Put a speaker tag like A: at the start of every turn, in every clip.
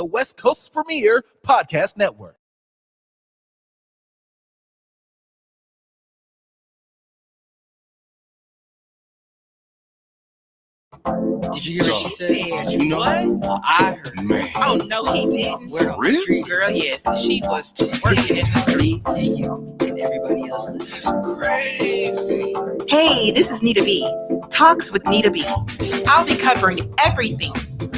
A: the West Coast's premier podcast network.
B: Did you hear what she said? Did you know? What? Well, I heard. Man. Oh, no, he didn't. Where on the street? Girl, yes. She was working in the street. And you and everybody else listens. Crazy. Hey, this is Nita Beee. Talks with Nita Beee. I'll be covering everything.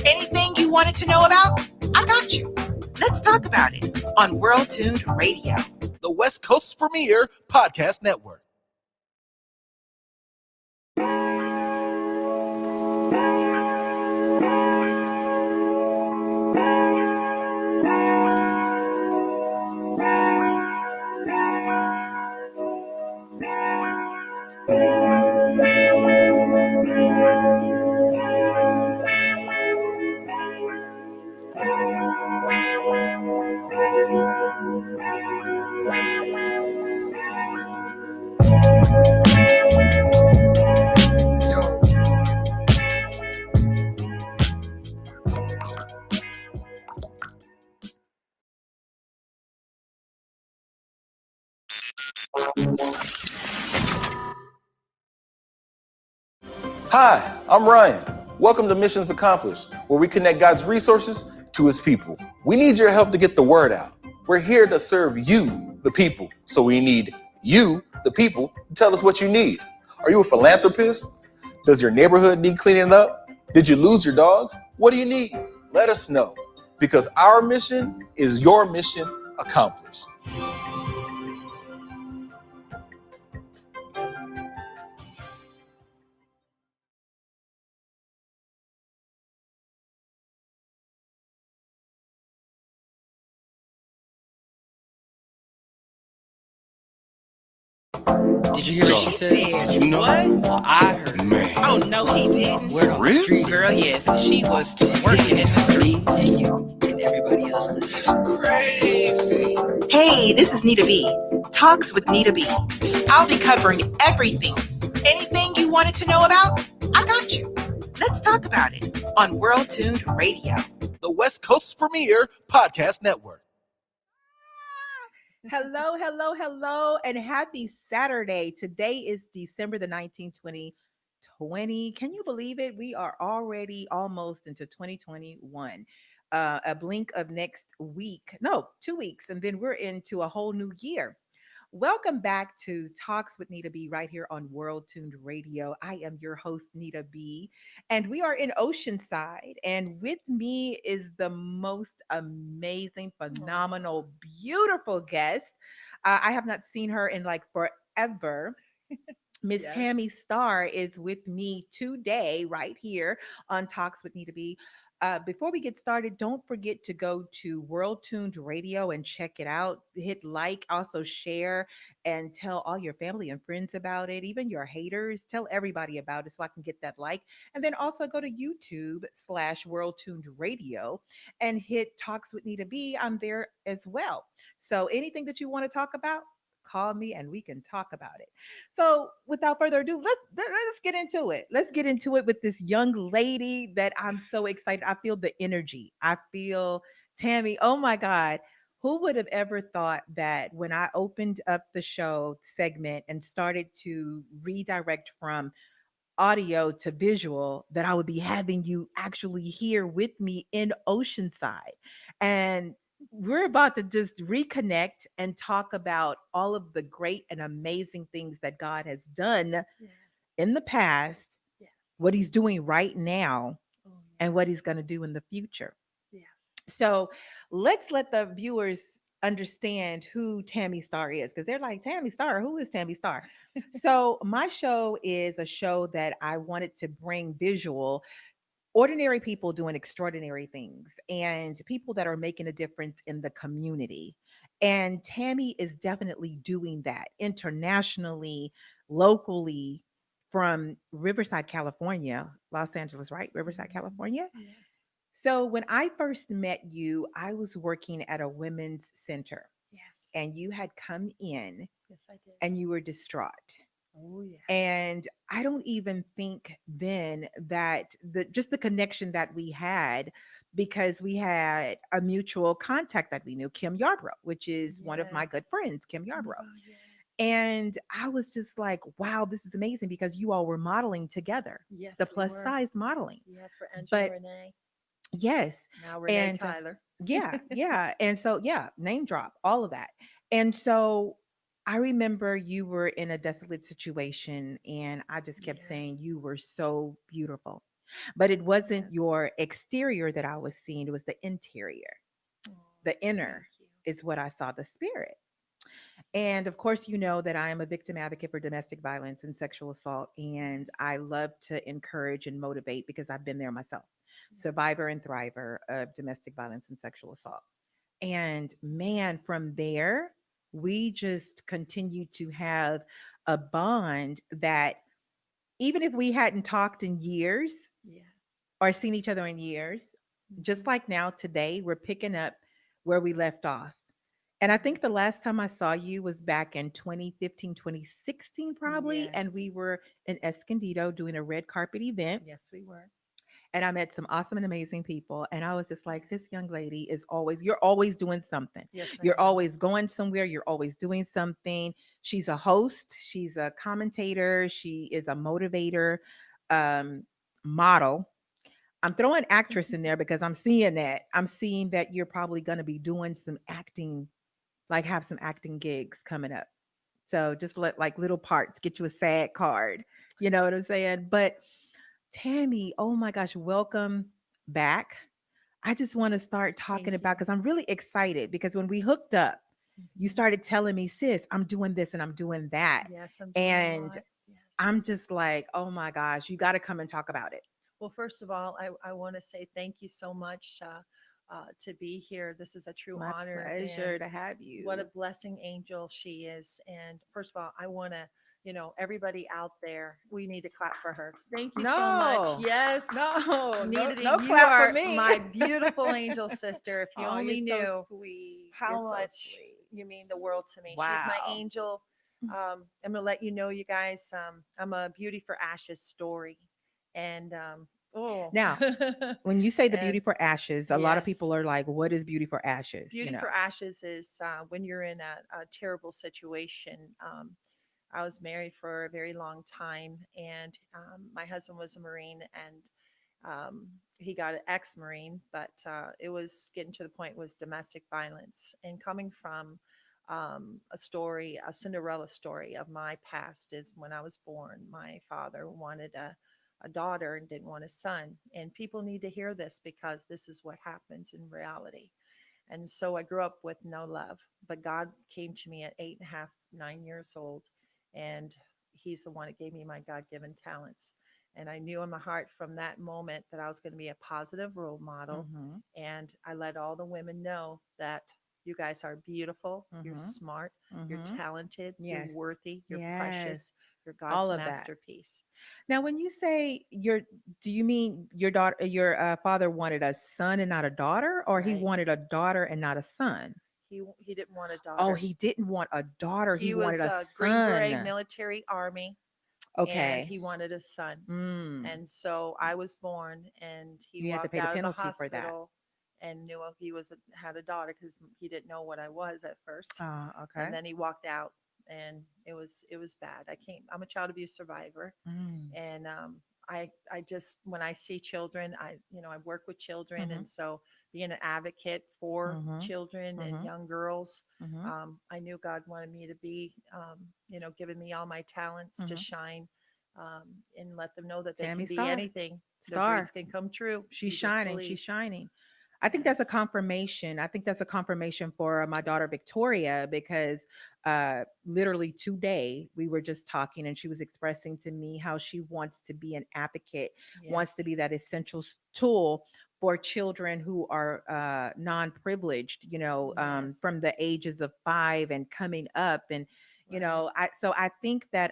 B: Anything you wanted to know about, I got you. Let's talk about it on World Tuned Radio,
A: the West Coast's premier podcast network.
C: Hi, I'm Ryan. Welcome to Missions Accomplished, where we connect God's resources to his people. We need your help to get the word out. We're here to serve you, the people. So we need you, the people, to tell us what you need. Are you a philanthropist? Does your neighborhood need cleaning up? Did you lose your dog? What do you need? Let us know, because our mission is your mission accomplished.
B: Did you hear what she said? Did you know? What? Well, I heard. Man. Oh, no, he didn't. Where on the street? Girl, yes. She was working in the street. And you and everybody else listens. Crazy. Hey, this is Nita Beee. Talks with Nita Beee. I'll be covering everything. Anything you wanted to know about, I got you. Let's talk about it on World Tuned Radio,
A: the West Coast's premier podcast network.
D: Hello, and happy Saturday. Today is December the 19th, 2020. Can you believe it? We are already almost into 2021. A blink of next week. No, 2 weeks. And then we're into a whole new year. Welcome back to Talks with Nita Beee right here on World Tuned Radio. I am your host, Nita Beee, and we are in Oceanside. And with me is the most amazing, phenomenal, beautiful guest. I have not seen her in like forever. Miss
E: Yes.
D: Tammy Starr is with me today, right here on Talks with Nita Beee. Before we get started, don't forget to go to World Tuned Radio and check it out. Hit like, also share, and tell all your family and friends about it. Even your haters, tell everybody about it so I can get that like. And then also go to YouTube/World Tuned Radio and hit Talks with Nita Beee. I'm there as well. So anything that you want to talk about, call me and we can talk about it. So without further ado, let's get into it. Let's get into it with this young lady that I'm so excited. I feel the energy. I feel Tammy. Oh my God. Who would have ever thought that when I opened up the show segment and started to redirect from audio to visual, that I would be having you actually here with me in Oceanside. And we're about to just reconnect and talk about all of the great and amazing things that God has done
E: Yes.
D: in the past,
E: Yes.
D: what he's doing right now,
E: Oh,
D: and what he's going to do in the future.
E: yes.
D: So let's let the viewers understand who Tammy Starr is, because they're like, Tammy Starr, who is Tammy Starr? So my show is a show that I wanted to bring visual, ordinary people doing extraordinary things, and people that are making a difference in the community. And Tammy is definitely doing that internationally, locally, from Riverside, California, Los Angeles, right? Riverside, California.
E: Yes.
D: So when I first met you, I was working at a women's center,
E: Yes.
D: and you had come in
E: Yes, I did.
D: and you were distraught.
E: Oh, yeah.
D: And I don't even think then that the connection that we had, because we had a mutual contact that we knew, Kim Yarbrough, which is one of my
E: Yes.
D: good friends, Kim
E: Oh,
D: Yarbrough.
E: yes.
D: And I was just like, wow, this is amazing because you all were modeling together,
E: Yes,
D: the
E: we
D: plus
E: were.
D: size modeling.
E: Yes, for Angela
D: But
E: Renee.
D: yes,
E: Now Renee
D: and
E: Tyler.
D: yeah, yeah. And so, yeah, name drop, all of that. And so I remember you were in a desolate situation, and I just kept saying
E: Yes.
D: you were so beautiful. But it wasn't
E: Yes.
D: your exterior that I was seeing, it was the interior.
E: Oh,
D: The
E: thank
D: inner
E: you.
D: is what I saw, the spirit. And of course, you know that I am a victim advocate for domestic violence and sexual assault. And
E: Yes.
D: I love to encourage and motivate because I've been there myself,
E: Yes.
D: survivor and thriver of domestic violence and sexual assault. And man, from there, we just continued to have a bond that even if we hadn't talked in years
E: Yes.
D: or seen each other in years, just
E: Mhm.
D: like now today, we're picking up where we left off. And I think the
E: Yes.
D: last time I saw you was back in 2015, 2016, probably.
E: Yes.
D: And we were in Escondido doing a red carpet event.
E: Yes, we were.
D: And I met some awesome and amazing people. And I was just like, this
E: Yes.
D: young lady is always, you're always doing something.
E: Yes, I
D: You're
E: am.
D: always going somewhere. You're always doing something. She's a host. She's a commentator. She is a motivator, um, model. I'm throwing actress in there because I'm seeing that. I'm seeing that you're probably going to be doing some acting, like have some acting gigs coming up. So just let like little parts, get you a SAG card. You know what I'm saying? But Tammy, oh my gosh, welcome back. I just want to start
E: Thank
D: talking about
E: you.
D: because I'm really excited because when we hooked up, you
E: Mhm.
D: started telling me, sis, I'm doing this and I'm doing that.
E: Yes, I'm doing a
D: And
E: lot. Yes.
D: I'm just like, oh my gosh, you got to come and talk about it.
E: Well, first of all, I want to say thank you so much to be here. This is a true
D: My
E: honor, and
D: pleasure to have
E: what a
D: you.
E: blessing angel she is. And first of all, I want to, everybody out there, we need to clap for her. Thank you so much.
D: No,
E: Yes.
D: no, no,
E: Nita,
D: no
E: you
D: clap for
E: are
D: me.
E: my beautiful angel sister. If you
D: Oh, you're
E: only
D: so
E: knew
D: sweet. You're
E: how
D: so
E: much
D: sweet.
E: you mean the world to me. She's my
D: Wow.
E: angel. I'm going to let you know, you guys, I'm a Beauty for Ashes story. And, oh,
D: Now, when you say the beauty
E: and
D: for ashes, a lot of
E: yes,
D: people are like, what is beauty for ashes? You
E: Beauty
D: know,
E: for Ashes is when you're in a terrible situation. I was married for a very long time, and my husband was a Marine, and he got an ex-Marine, but it was getting to the point was domestic violence. And coming from a story, a Cinderella story of my past is when I was born, my father wanted a daughter and didn't want a son. And people need to hear this because this is what happens in reality. And so I grew up with no love, but God came to me at 8.5, 9 years old, and He's the one that gave me my God given talents. And I knew in my heart from that moment that I was going to be a positive role model.
D: mm-hmm,
E: And I let all the women know that you guys are beautiful, you're
D: mm-hmm,
E: smart, you're
D: mm-hmm.
E: talented, you're
D: Yes,
E: worthy, you're
D: yes,
E: precious, you're God's
D: all of that.
E: masterpiece.
D: Now, when you say do you mean your daughter, your father wanted a son and not a daughter, or he
E: Right?
D: wanted a daughter and not a son?
E: He didn't want a
D: Oh,
E: daughter.
D: he didn't want a daughter. He
E: He
D: wanted
E: was
D: a
E: a Green Beret
D: son.
E: military army, and
D: Okay.
E: he wanted a son.
D: Mm.
E: And so I was born, and he
D: You had to
E: walked
D: pay the
E: out of the
D: penalty for that.
E: hospital and knew he had a daughter because he didn't know what I was at first. And
D: Okay.
E: then he walked out, and it was bad. I'm a child abuse survivor,
D: Mm.
E: and I just when I see children, I work with children,
D: Mm-hmm.
E: and so being an advocate for
D: Mm-hmm.
E: children and
D: Mm-hmm.
E: young girls,
D: Mm-hmm.
E: I knew God wanted me to be, giving me all my talents to
D: Mm-hmm.
E: shine, and let them know that they can
D: Tammy
E: be
D: Star.
E: anything. Their dreams
D: Star.
E: can come true.
D: She's
E: You just
D: shining.
E: believe.
D: She's shining. I think that's a
E: Yes.
D: confirmation. I think that's a confirmation for my daughter Victoria because literally today we were just talking and she was expressing to me how she wants to be an advocate,
E: Yes.
D: wants to be that essential tool for children who are non-privileged,
E: Yes.
D: from the ages of 5 and coming up. And
E: Right.
D: I think that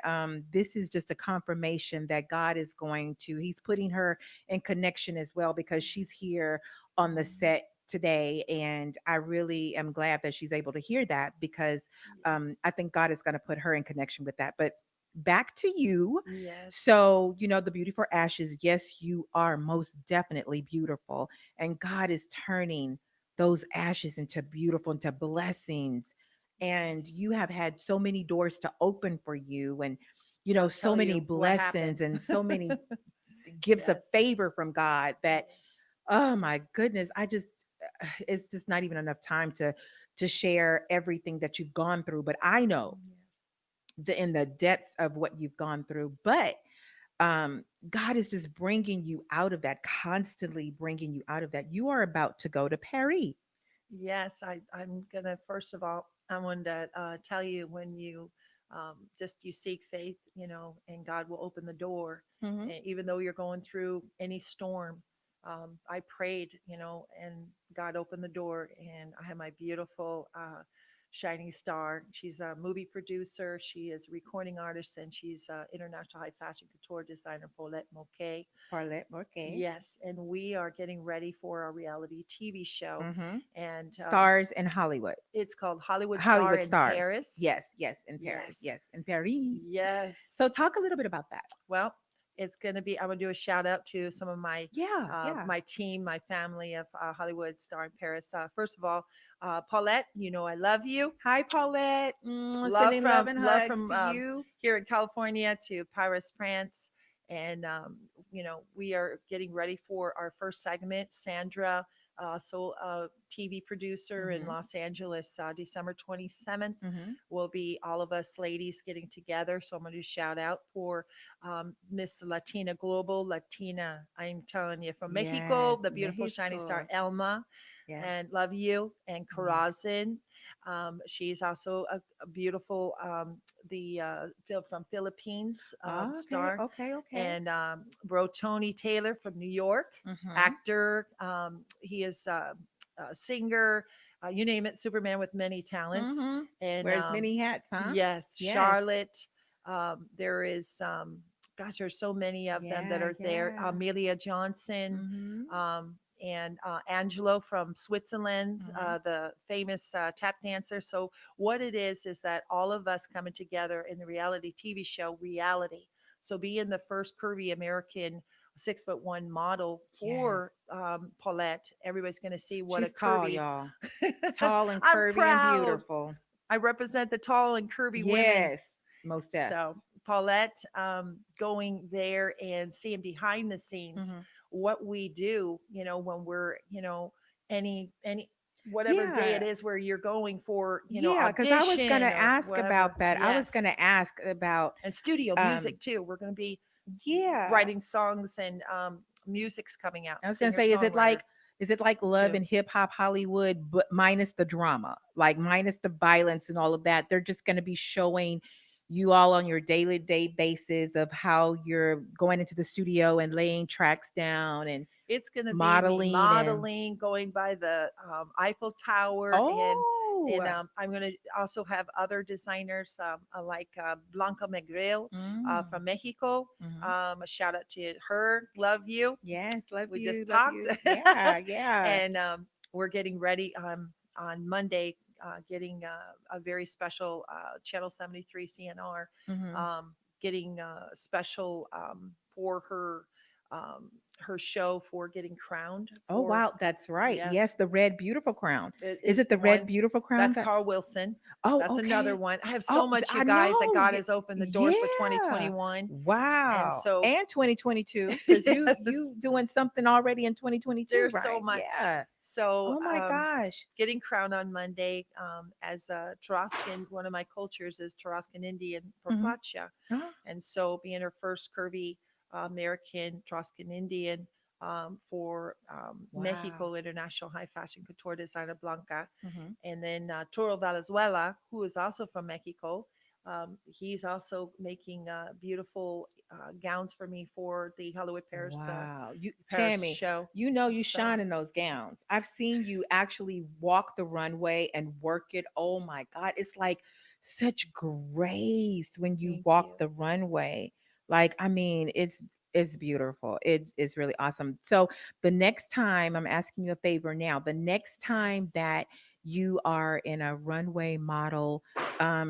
D: this is just a confirmation that God is going to, he's putting her in connection as well because she's
E: Yes.
D: here on the
E: Mhm.
D: set today. And I really am glad that she's able to hear that because
E: Yes.
D: I think God is going to put her in connection with that. But back to you.
E: Yes.
D: So, the beauty for ashes, yes, you are most definitely beautiful. And God is turning those ashes into beautiful, into blessings. And
E: Yes.
D: you have had so many doors to open for you, and,
E: I'll
D: so
E: tell
D: many
E: you what
D: blessings
E: happened.
D: and so many gifts of
E: Yes.
D: favor from God that,
E: Yes.
D: oh my goodness, it's just not even enough time to share everything that you've gone through. But I know
E: Yes.
D: in the depths of what you've gone through. But God is just bringing you out of that, constantly bringing you out of that. You are about to go to Paris.
E: Yes, I'm gonna first of all, I wanted to tell you when you just you seek faith, and God will open the door.
D: Hmm.
E: And even though you're going through any storm, I prayed, and God opened the door, and I have my beautiful shining star. She's a movie producer. She is a recording artist, and she's international high fashion couture designer, Paulette Moquet.
D: Parlet, okay.
E: Yes, and we are getting ready for our reality TV show,
D: Hmm.
E: and
D: Stars in Hollywood.
E: it's called Hollywood Star
D: Hollywood
E: in
D: stars.
E: Paris.
D: Yes, yes, in Paris.
E: Yes,
D: Yes, in Paris.
E: yes.
D: So talk a little bit about that.
E: Well, it's going to be. I'm going to do a shout out to some of my
D: Yeah, yeah.
E: my team, my family of Hollywood Star in Paris. First of all, Paulette, I love you.
D: Hi, Paulette. Sending love and
E: Love
D: hugs
E: from
D: to you.
E: here in California to Paris, France, and we are getting ready for our first segment. Sandra, so TV producer in
D: Hmm.
E: Los Angeles, December 27th.
D: Hmm.
E: Will be all of us ladies getting together. So I'm going to shout out for Miss Latina Global Latina. I'm telling you, from Mexico,
D: Yes,
E: the beautiful shining star
D: Mexico.
E: Elma,
D: Yes.
E: and love you, and
D: Mm.
E: Karazin. She's also a beautiful from Philippines
D: Okay,
E: star,
D: okay, okay.
E: and Bro Tony Taylor from New York,
D: Hmm.
E: actor. He is a singer, you name it, Superman with many talents.
D: Hmm.
E: And
D: Wears many hats, huh?
E: yes,
D: Yes.
E: Charlotte. There is, gosh, there's so many of them that
D: Yeah,
E: are there.
D: yeah.
E: Amelia Johnson,
D: Hmm.
E: and Angelo from Switzerland,
D: Hmm.
E: the famous tap dancer. So what it is that all of us coming together in the reality TV show Reality. So being the first curvy American 6'1" model
D: Yes.
E: for Paulette, everybody's going to see what a
D: She's tall,
E: curvy.
D: y'all. Tall and
E: I'm
D: curvy and
E: proud.
D: beautiful.
E: I represent the tall and curvy women.
D: Yes. Most def.
E: So Paulette, going there and seeing behind the scenes
D: Hmm.
E: what we do, when we're, any whatever day it
D: Yeah.
E: is where you're going for,
D: Yeah. Because I was gonna
E: audition or
D: ask
E: whatever.
D: about that. I was
E: Yes.
D: gonna ask about
E: And studio
D: um
E: music too. We're going to be
D: yeah.
E: writing songs, and music's coming out,
D: I was gonna
E: singer
D: say,
E: songwriter
D: is it like Love
E: too.
D: and Hip Hop Hollywood, but minus the drama, like minus the violence and all of that? They're just gonna be showing you all on your daily day basis of how you're going into the studio and laying tracks down and
E: It's going to be me
D: modeling and
E: modeling, going by the Eiffel Tower, and
D: oh.
E: I'm going to also have other designers like Blanca Megrel
D: Mm,
E: from Mexico.
D: mhm.
E: A shout out to her. Love you.
D: Yes, love
E: We
D: you,
E: just
D: love
E: talked,
D: you. Yeah, yeah.
E: and we're getting ready on Monday. Getting a very special Channel 73 CNR,
D: Hmm.
E: getting special for um, her show for getting crowned
D: Oh
E: for.
D: wow, that's right.
E: Yes,
D: Yes, the Red Beautiful Crown.
E: it
D: Is
E: is
D: it
E: the
D: the Red
E: one.
D: Beautiful Crown
E: That's
D: that?
E: Carl Wilson.
D: Oh,
E: That's another
D: okay.
E: one. I have so
D: Oh,
E: much, you
D: I
E: guys, that
D: know.
E: God
D: Yeah,
E: has opened the doors for
D: yeah.
E: 2021. And
D: Wow.
E: so,
D: And 2022, because you
E: yes,
D: you doing something already in 2022,
E: there's so
D: right?
E: much.
D: Yeah.
E: So,
D: Oh my gosh.
E: getting crowned on Monday, as a Tarascan. One of my cultures is Tarascan Indian for
D: Hmm.
E: Pacha. And so being her first curvy American Tarascan Indian, for
D: Wow.
E: Mexico International High Fashion Couture Designer Blanca.
D: Hmm.
E: And then Toro Valenzuela, who is also from Mexico. He's also making beautiful gowns for me for the Hollywood
D: Wow. You
E: Paris
D: Tammy,
E: show.
D: you
E: So
D: shine in those gowns. I've seen you actually walk the runway and work it. Oh my God. It's like such grace when you
E: thank
D: walk
E: you.
D: the runway. Like, I mean, it's beautiful. It's really awesome. So the next time, I'm asking you a favor now, the next time
E: Yes.
D: that you are in a runway model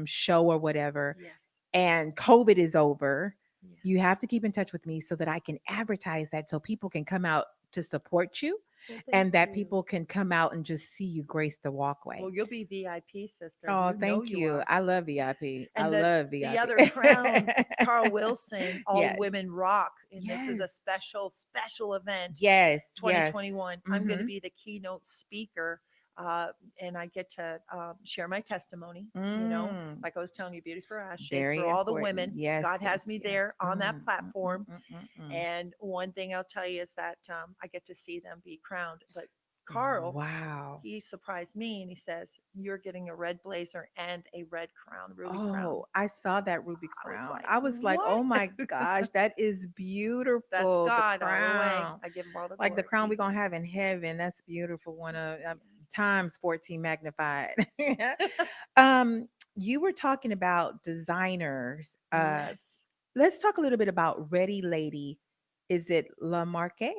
D: show or whatever,
E: Yes.
D: and COVID is over,
E: Yeah.
D: you have to keep in touch with me so that I can advertise that so people can come out to support you
E: Well,
D: and
E: thank
D: that
E: you.
D: people can come out and just see you grace the walkway.
E: Well, you'll be VIP, sister.
D: Oh,
E: You know
D: thank
E: you
D: you.
E: are.
D: I love VIP. I
E: And
D: love
E: the
D: VIP.
E: other crown, Carl Wilson, All
D: Yes.
E: Women Rock, and this is
D: Yes.
E: a special event.
D: Yes. Yes.
E: 2021. I'm going to
D: Mm-hmm.
E: be the keynote speaker, uh, and I get to share my testimony.
D: Mm.
E: Like I was telling you, Beauty for Ashes,
D: Very
E: for all the
D: important.
E: women.
D: Yes.
E: God
D: Yes.
E: has me
D: Yes.
E: there on that
D: Mm, mm, mm,
E: platform.
D: mm, mm, mm.
E: And one thing I'll tell you is that I get to see them be crowned. But Carl,
D: Wow.
E: he surprised me and he says, "You're getting a red blazer and a red crown, ruby crown."
D: Oh, I saw that ruby
E: I was
D: crown.
E: like,
D: I was like,
E: "What?"
D: oh my gosh, that is
E: That's
D: beautiful. The
E: God all the way.
D: crown.
E: I give him all the
D: Like the
E: glory,
D: crown we're gonna
E: Jesus.
D: have in heaven. That's beautiful. One of
E: Yeah.
D: times 14 magnified. um, you were talking about designers.
E: Yes.
D: Let's talk a little bit about Ready Lady. Is it La Marque?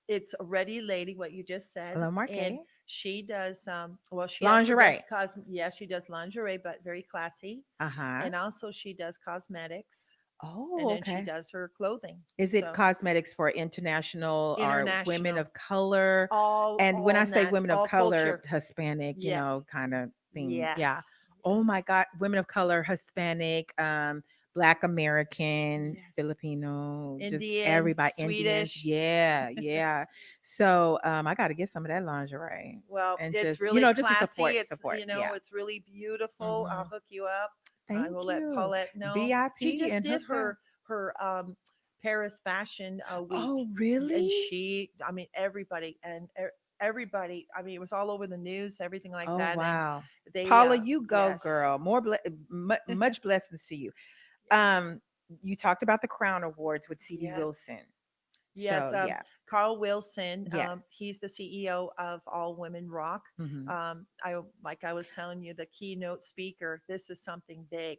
E: It's a Ready Lady, what you just said,
D: La
E: and
D: Marque.
E: she does. Well, she also does
D: Lingerie.
E: Yeah, she does lingerie, but very classy,
D: Uh-huh.
E: and also she does cosmetics, and
D: Oh,
E: then she
D: okay.
E: does her clothing.
D: Is it
E: So
D: cosmetics for international or women
E: international,
D: of color? And when I
E: all
D: say
E: that,
D: women of
E: all
D: color,
E: culture.
D: Hispanic,
E: Yes,
D: kind of thing. Yeah.
E: yes,
D: Oh my
E: yes,
D: God. Women of color, Hispanic, Black American,
E: yes.
D: Filipino, just
E: Indian,
D: everybody, Indians.
E: Swedish.
D: Yeah. Yeah. So I gotta get some of that lingerie
E: Well,
D: and
E: it's
D: just,
E: really
D: just to
E: classy.
D: support. Yeah.
E: It's really beautiful. I'll
D: Hmm.
E: hook you up. I
D: Thank
E: will let
D: you.
E: Paulette know. She
D: VIP
E: just
D: and
E: did
D: hooked up.
E: her Paris Fashion Week,
D: Oh,
E: and
D: really?
E: I mean, everybody everybody. I mean, it was all over the news, everything like
D: Oh,
E: that, and
D: wow.
E: they,
D: Paula, you go,
E: yes,
D: girl. Much blessings to you.
E: yes,
D: Um, you talked about the Crown Awards with CD
E: yes.
D: Wilson.
E: Yes,
D: So, yeah.
E: Carl Wilson.
D: Yes.
E: He's the CEO of All Women Rock.
D: Hmm.
E: I like I was telling you, the keynote speaker. This is something big,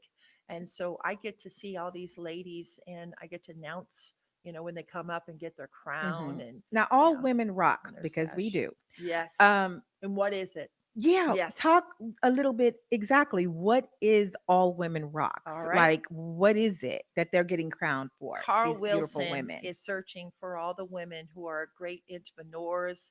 E: and so I get to see all these ladies, and I get to announce, when they come up and get their
D: Hmm.
E: crown and
D: Now,
E: you
D: all
E: know
D: women rock
E: and their
D: because we
E: sash.
D: do.
E: Yes,
D: Um,
E: and what is it?
D: yeah,
E: Yes.
D: talk a little bit exactly what is All Women Rocks?
E: All right.
D: Like, what is it that they're getting crowned for?
E: Carl
D: These beautiful
E: Wilson
D: women.
E: is searching for all the women who are great entrepreneurs,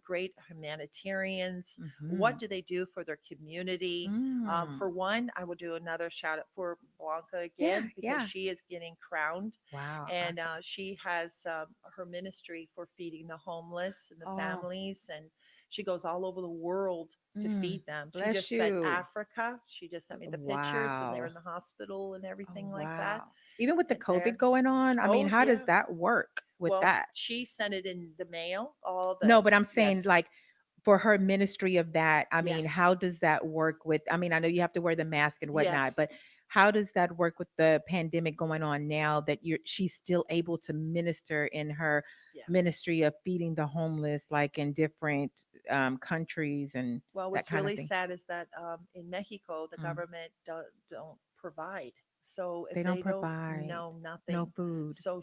E: great humanitarians.
D: Hmm.
E: What do they do for their community?
D: Mm.
E: For one, I will do another shout out for Blanca
D: Yeah,
E: again because
D: yeah.
E: she is getting crowned,
D: Wow,
E: and
D: awesome.
E: she has her ministry for feeding the homeless and the
D: Oh,
E: families, and she goes all over the world to
D: mm,
E: feed them. She
D: bless
E: just fed
D: you.
E: Africa. She just sent me the pictures, and they were
D: Wow.
E: in the hospital and
D: Oh,
E: everything like that.
D: wow. Even with the
E: And
D: COVID
E: there,
D: going on, I mean,
E: oh
D: how does
E: yeah.
D: that work with
E: Well,
D: that?
E: she sent it in the mail. All
D: No,
E: the
D: but I'm saying
E: Yes,
D: like for her ministry of that, I mean,
E: yes,
D: how does that work with, I mean, I know you have to wear the mask and whatnot,
E: yes,
D: but how does that work with the pandemic going on now that she's still able to minister in her
E: yes.
D: ministry of feeding the homeless, like in different countries and
E: Well,
D: that
E: what's
D: kind of
E: really
D: thing?
E: sad is that in Mexico, the
D: Mm.
E: government don't provide. So if
D: They don't
E: they don't
D: provide
E: know
D: no
E: nothing,
D: food.
E: so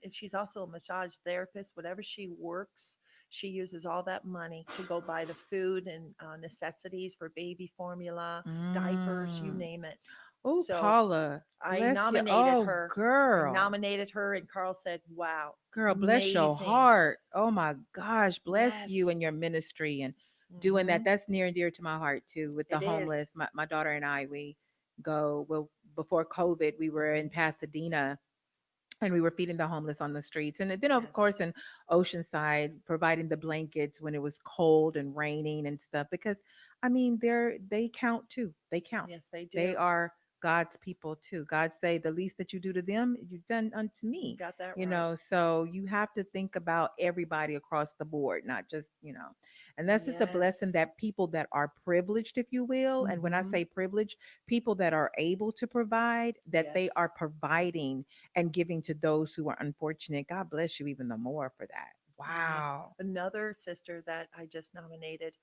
E: and she's also a massage therapist. Whatever she works, she uses all that money to go buy the food and necessities for baby formula, diapers, you
D: Mm.
E: name it.
D: Oh,
E: So
D: Paula,
E: I
D: bless you.
E: nominated
D: Oh,
E: her. I
D: girl,
E: nominated her, and Carl said, "Wow,
D: girl, bless your
E: amazing."
D: heart. Oh my gosh, bless you
E: Yes.
D: and your ministry and doing that.
E: Hmm.
D: That's near and dear to my heart too. With the
E: It is.
D: homeless, my daughter and I, we go. Well, before COVID, we were in Pasadena and we were feeding the homeless on the streets, and then of
E: Yes.
D: course in Oceanside, providing the blankets when it was cold and raining and stuff. Because I mean, they count too. They count.
E: Yes, they
D: They
E: do.
D: are God's people too. God say the least that you do to them, you've done unto
E: You
D: me.
E: got that right.
D: So you have to think about everybody across the board, not just. And that's just the blessing
E: Yes.
D: that people that are privileged, if you will. And when I
E: Hmm.
D: say privileged, people that are able to provide, that they
E: Yes.
D: are providing and giving to those who are unfortunate. God bless you even the more for that.
E: Yes.
D: Wow.
E: Another sister that I just nominated,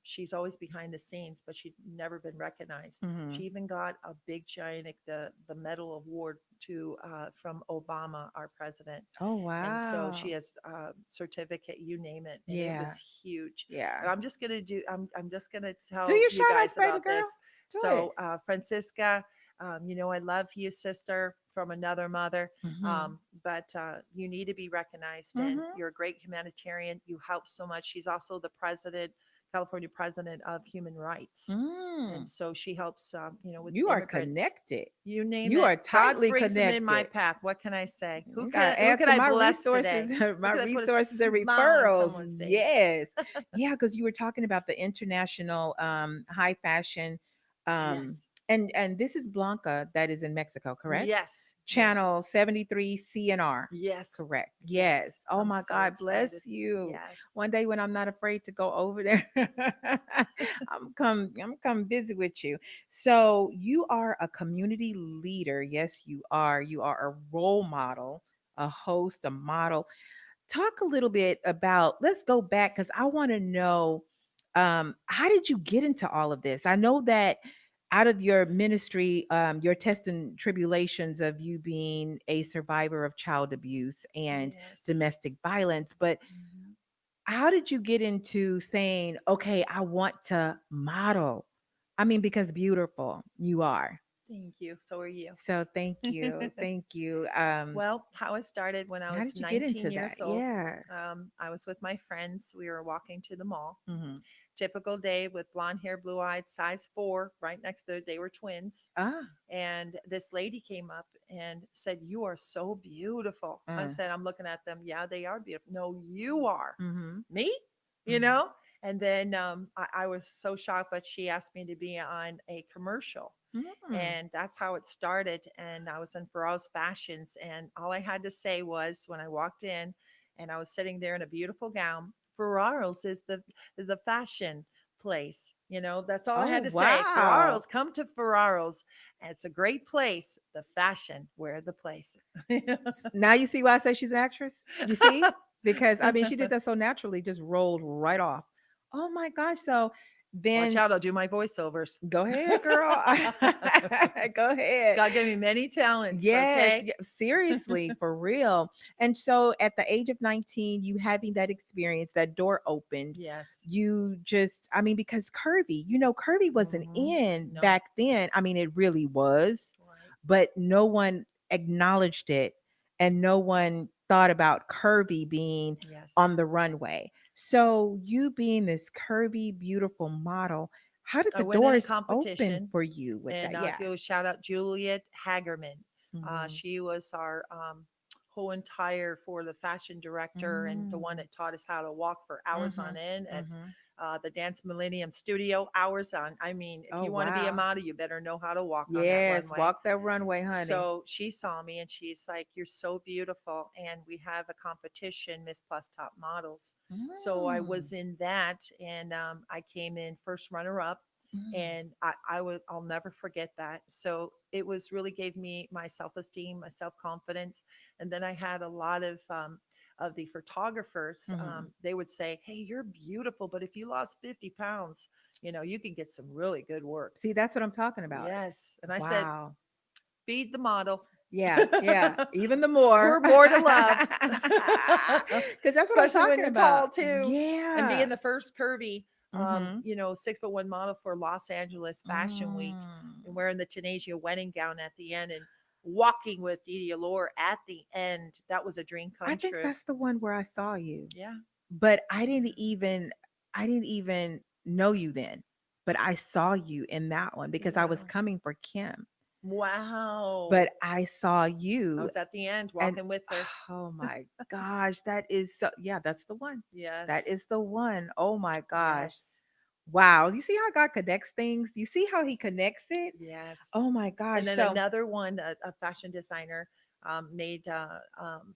E: she's always behind the scenes, but she'd never been recognized.
D: Hmm.
E: She even got a big giant, the medal award from Obama, our president.
D: Oh,
E: And so she
D: wow.
E: has a certificate, you name it, and it was
D: Yeah.
E: huge.
D: Yeah.
E: And I'm just gonna
D: Do
E: tell
D: your
E: you
D: shout outs,
E: guys
D: baby
E: about
D: girl.
E: this.
D: Do it.
E: So Francisca, I love you, sister, from another mother.
D: Mm-hmm.
E: But you need to be recognized, and
D: Mm-hmm.
E: you're a great humanitarian. You help so much. She's also the president, California president of Human Rights. And
D: Mm.
E: so she helps, with
D: You are
E: immigrants.
D: connected.
E: You name
D: You
E: it.
D: are
E: God
D: tightly
E: brings them in my
D: connected.
E: path. What can I say? Who
D: You
E: can
D: gotta
E: who
D: add
E: can
D: to
E: I
D: my
E: bless
D: resources,
E: today? Who
D: my
E: can I put a
D: resources and
E: smile on
D: referrals.
E: someone's face?
D: Yes. Yeah, because you were talking about the international high fashion um
E: Yes.
D: and this is Blanca that is in Mexico, correct?
E: Yes. Yes.
D: Channel 73 CNR.
E: Yes.
D: Correct.
E: Yes.
D: Yes. Oh
E: I'm
D: my
E: so
D: God,
E: excited.
D: bless you.
E: Yes.
D: One day when I'm not afraid to go over there, I'm come visit with you. So you are a community leader. Yes, you are. You are a role model, a host, a model. Talk a little bit about, let's go back because I want to know, how did you get into all of this? I know that out of your ministry, your tests and tribulations of you being a survivor of child abuse and
E: Yes.
D: domestic violence, but
E: Mhm.
D: how did you get into saying, okay, I want to model? I mean, because beautiful you are.
E: Thank you. So are you.
D: So thank you. Thank you.
E: Well, how it started when I
D: How
E: was
D: did you get
E: 19
D: into that?
E: years old.
D: Yeah.
E: I was with my friends. We were walking to the mall.
D: Hmm.
E: Typical day with blonde hair, blue eyed, size 4, right next to they were twins.
D: Ah.
E: And this lady came up and said, "You are so beautiful." I
D: Uh.
E: said, "I'm looking at them. Yeah, they are beautiful." "No, you are."
D: Mm-hmm.
E: "Me?" you
D: Mm-hmm.
E: know? And then I was so shocked, but she asked me to be on a commercial.
D: Mm.
E: And that's how it started. And I was in Ferrell's Fashions. And all I had to say was when I walked in and I was sitting there in a beautiful gown, Ferraro's is the fashion place. That's all I
D: Oh
E: had to say.
D: wow.
E: Ferraro's, come to Ferraro's. And it's a great place. The fashion, where the place.
D: Now you see why I say she's an actress? You see? Because I mean she did that so naturally, just rolled right off. Oh my gosh. So
E: Watch
D: then
E: out, I'll do my voiceovers.
D: go ahead, girl. Go ahead.
E: God gave me many talents,
D: Yes,
E: okay?
D: seriously, for real. And so at the age of 19, you having that experience, that door opened,
E: Yes.
D: you just, I mean, because curvy, curvy wasn't
E: Hmm.
D: in
E: No.
D: back then. I mean, it really was,
E: Right.
D: but no one acknowledged it and no one thought about curvy being
E: Yes.
D: on the runway. So you being this curvy, beautiful model, how did
E: I
D: the
E: went in a
D: doors open
E: competition,
D: for you with
E: and
D: that?
E: I'll
D: Yeah.
E: give a shout out Juliet Hagerman.
D: Hmm.
E: She was our whole entire for the fashion director and the one
D: Mm.
E: that taught us how to walk for hours on
D: Mhm,
E: end at
D: mhm.
E: the Dance Millennium Studio. Hours on. I mean, if
D: Oh,
E: you want to be a
D: wow.
E: model, you better know how to walk on that
D: Yes,
E: runway.
D: walk that runway, honey.
E: So she saw me and she's like, "You're so beautiful." And we have a competition, Miss Plus Top Models. So I
D: Mm,
E: was in that, and I came in first runner up.
D: mm.
E: And I'll never forget that. So it was really gave me my self esteem, my self confidence. And then I had a lot of the photographers.
D: Mhm.
E: They would say, "Hey, you're beautiful, but if you lost 50 pounds, you could get some really good work."
D: See, that's what I'm talking about.
E: Yes. And I said,
D: Wow.
E: "Feed the model."
D: Yeah, yeah. Even the more.
E: We're more to love.
D: Because that's what I'm
E: Especially when
D: talking
E: you're
D: about.
E: tall too. And
D: Yeah.
E: being the first curvy,
D: Mhm.
E: 6'1" model for Los Angeles Fashion Week and
D: Mm.
E: wearing the Tanasia wedding gown at the end and walking with Didi Allure at the end. That was a dream
D: I
E: come
D: think
E: true.
D: that's the one where I saw you.
E: Yeah.
D: But I didn't even know you then. But I saw you in that one because I was
E: Wow.
D: coming for Kim.
E: Wow.
D: But I saw
E: I
D: you
E: was at the end
D: and
E: walking with her.
D: oh my gosh, that is so, yeah, that's the one. That
E: Yes.
D: is the one. Oh my gosh.
E: Yes.
D: Wow. You see how God connects things? You see how he connects it?
E: Yes.
D: Oh my
E: And
D: gosh.
E: then
D: So,
E: another one, a fashion designer, made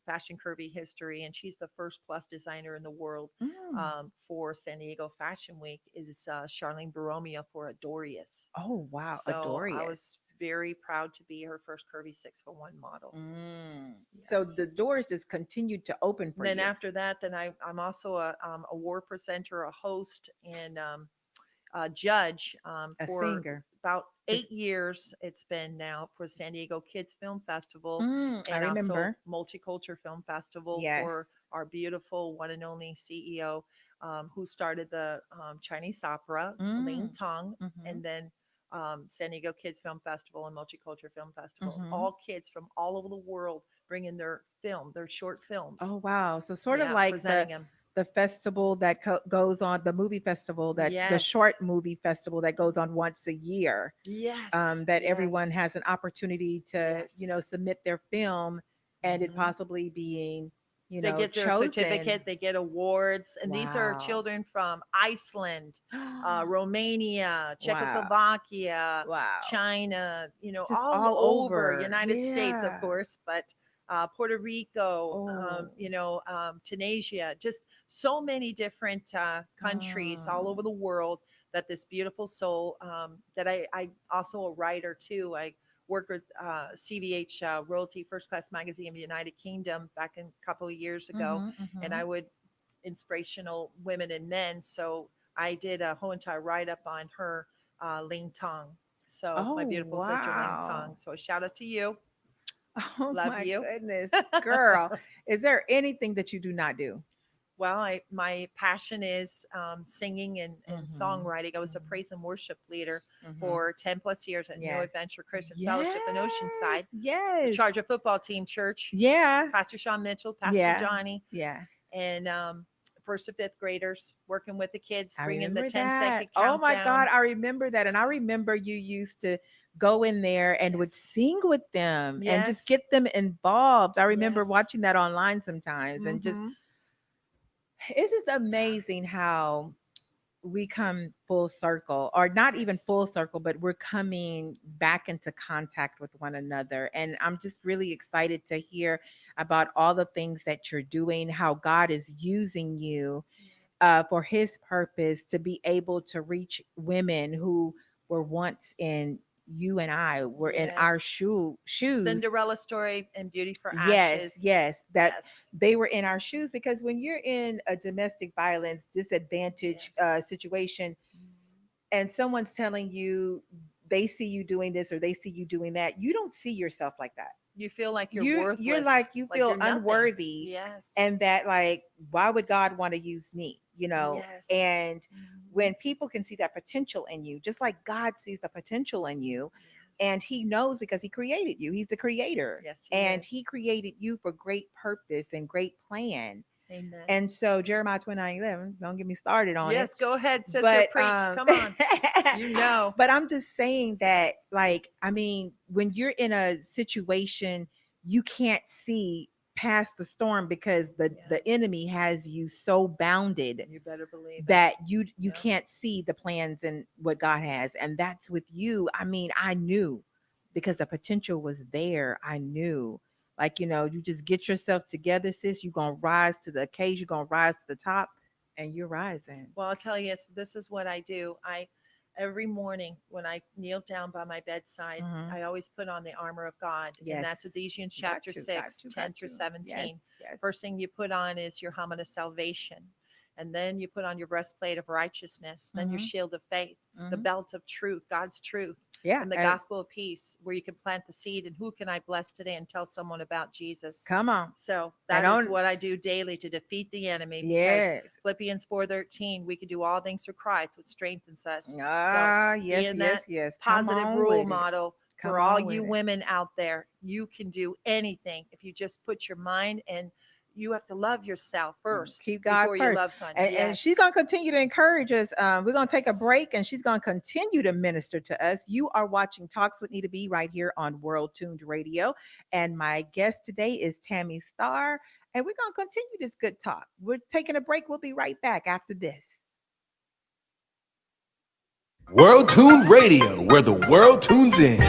E: fashion curvy history, and she's the first plus designer in the world
D: mm,
E: for San Diego Fashion Week. Is Charlene Baromia for Adorius.
D: oh wow,
E: So I
D: Adorius.
E: was very proud to be her first curvy 6'1" model.
D: Mm. So
E: Yes.
D: the doors just continued to open
E: And
D: for
E: then
D: you.
E: after that, then I'm also a war presenter, a host, and judge
D: A
E: for
D: singer.
E: about
D: Is
E: 8 years. It's been now for San Diego Kids Film Festival
D: I
E: and also
D: remember.
E: Multicultural Film Festival
D: Yes.
E: for our beautiful one and only CEO who started the Chinese opera, Ling
D: Mm.
E: Tong,
D: Hmm.
E: and then San Diego Kids Film Festival and Multicultural Film Festival.
D: Mhm.
E: All kids from all over the world bringing their short films.
D: Oh wow! So sort of
E: Yeah,
D: like
E: presenting them.
D: the festival that goes on, the movie festival, that the
E: Yes.
D: short movie festival that goes on once a year.
E: Yes.
D: That everyone
E: yes.
D: has an opportunity to
E: Yes.
D: submit their film, and it
E: Mhm.
D: possibly being
E: They get their
D: chosen.
E: certificate, they get awards, and these are
D: Wow.
E: children from Iceland, Romania,
D: Wow.
E: Czechoslovakia,
D: Wow.
E: China,
D: Just
E: all
D: all
E: over,
D: over.
E: United States, of
D: Yeah.
E: course, but Puerto Rico,
D: Oh.
E: Tunisia, just so many different countries all over the world that this beautiful soul, that I also a writer too. I worked with CVH Royalty First Class Magazine in the United Kingdom back a couple of years ago, and I would inspirational women and men. So I did a whole entire write up on her, Ling Tong. So my
D: Oh
E: beautiful sister Ling Tong.
D: wow.
E: So a shout out to you.
D: Oh
E: Love
D: my
E: you.
D: goodness, girl. Is there anything that you do not do?
E: Well, my passion is singing and
D: Mhm.
E: songwriting. I was a
D: Mhm.
E: praise and worship leader
D: Mhm.
E: for 10 plus years at New
D: Yes.
E: Adventure Christian Fellowship in Oceanside, the
D: Yes.
E: charge of football team church.
D: Yeah.
E: Pastor Sean Mitchell, Pastor
D: Yeah.
E: Johnny,
D: Yeah.
E: and first to fifth graders working with the kids,
D: I
E: bringing the
D: remember
E: 10-second
D: that. Oh
E: countdown.
D: my God, I remember that. And I remember you used to go in there and would
E: Yes.
D: sing with them and just
E: Yes.
D: get them involved. I remember
E: Yes.
D: watching that online sometimes, and just
E: Mhm.
D: it's just amazing how we come full circle, or not even
E: Yes.
D: full circle, but we're coming back into contact with one another. And I'm just really excited to hear about all the things that you're doing, how God is using you for his purpose to be able to reach women who were once in you and I were in our
E: Yes.
D: shoes.
E: Cinderella story and Beauty for
D: Yes,
E: Ashes.
D: yes, that
E: Yes.
D: they were in our shoes, because when you're in a domestic violence disadvantage
E: Yes.
D: situation, and someone's telling you they see you doing this or they see you doing that, you don't see yourself like that.
E: You feel like you're
D: You're
E: worthless.
D: like, you feel
E: you're nothing.
D: unworthy,
E: Yes.
D: and that, like, why would God want to use me?
E: Yes.
D: And
E: Mhm.
D: when people can see that potential in you, just like God sees the potential in you,
E: Yes.
D: and he knows, because he created you. He's the creator.
E: Yes, he
D: And
E: is.
D: he created you for great purpose and great plan.
E: Amen.
D: And so Jeremiah 29:11, don't get me started on
E: Yes,
D: it.
E: go ahead, sister.
D: But
E: Preach. Come on. You know.
D: but I'm just saying that, like, I mean, when you're in a situation, you can't see past the storm, because the enemy has you so bounded
E: You better believe it.
D: that you
E: Yeah.
D: can't see the plans and what God has. And that's with you. I mean, I knew, because the potential was there. I knew, like, you just get yourself together, sis. You're gonna rise to the occasion, you're gonna rise to the top, and you're rising.
E: Well, I'll tell you, this is what I do. Every morning when I kneel down by my bedside,
D: Mhm.
E: I always put on the armor of God.
D: Yes.
E: And that's Ephesians
D: Got
E: chapter
D: to,
E: 6,
D: got
E: 10
D: to.
E: through 17.
D: Yes.
E: First thing you put on is your helmet of salvation. And then you put on your breastplate of righteousness, then your
D: Mhm.
E: shield of faith, the
D: Mhm.
E: belt of truth, God's truth,
D: Yeah.
E: and the gospel of peace, where you can plant the seed. And who can I bless today and tell someone about Jesus?
D: Come on.
E: So
D: And
E: that is what I do daily to defeat the enemy. Because
D: Yes.
E: Philippians 4:13, we can do all things through Christ, which strengthens us.
D: Ah,
E: so
D: yes,
E: being that
D: yes. Come
E: positive
D: on
E: role
D: with it.
E: model
D: Come
E: for all
D: on
E: you
D: with it.
E: women out there, you can do anything if you just put your mind, and you have to love yourself first.
D: Keep God
E: before you
D: first.
E: love someone.
D: And she's going to continue to encourage us. We're going to take a break, and she's going to continue to minister to us. You are watching Talks with Nita Beee right here on World Tuned Radio. And my guest today is Tammy Starr. And we're going to continue this good talk. We're taking a break. We'll be right back after this.
A: World Tuned Radio, where the world tunes in.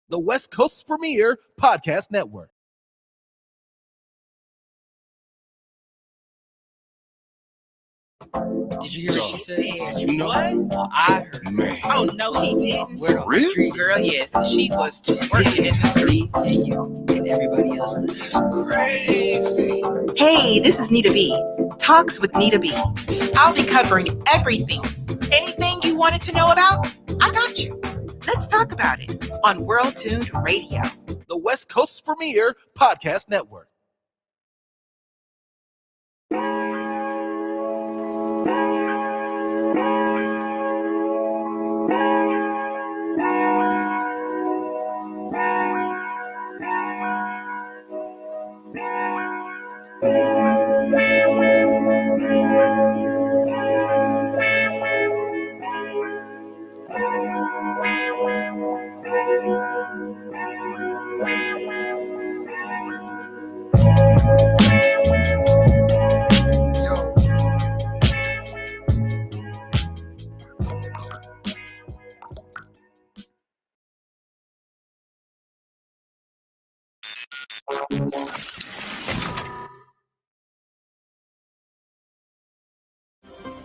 A: The West Coast's premier podcast network.
B: Did you hear what she said? Did you know? What? Well, I heard. Man. Oh, no, he didn't. Where the
A: Really?
B: Girl, yes. She was working in the street. And you and everybody else listens. Crazy.
F: Hey, this is Nita Beee. Talks with Nita Beee. I'll be covering everything. Anything you wanted to know about, I got you. Let's talk about it on World Tuned Radio.
A: The West Coast's premier podcast network.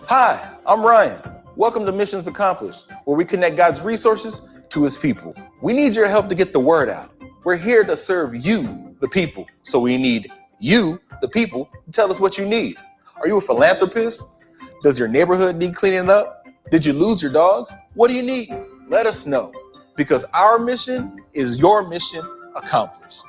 C: Hi, I'm Ryan. Welcome to Missions Accomplished, where we connect God's resources to his people. We need your help to get the word out. We're here to serve you, the people. So we need you, the people, to tell us what you need. Are you a philanthropist? Does your neighborhood need cleaning up? Did you lose your dog? What do you need? Let us know, because our mission is your mission accomplished.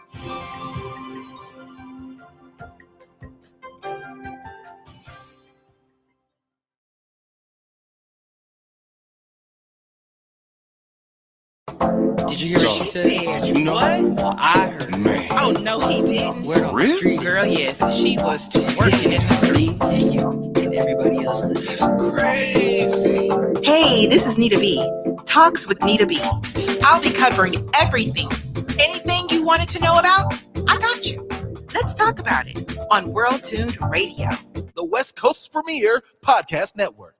B: Did you hear what she said? Did you know? What? I heard. Man.
F: Oh, no, he didn't.
B: Word on the street.
F: Girl, yes, she was working in the street.
B: And you and everybody else listening. It's crazy.
F: Hey, this is Nita Beee. Talks with Nita Beee. I'll be covering everything. Anything you wanted to know about, I got you. Let's talk about it on World Tuned Radio.
A: The West Coast's premier podcast network.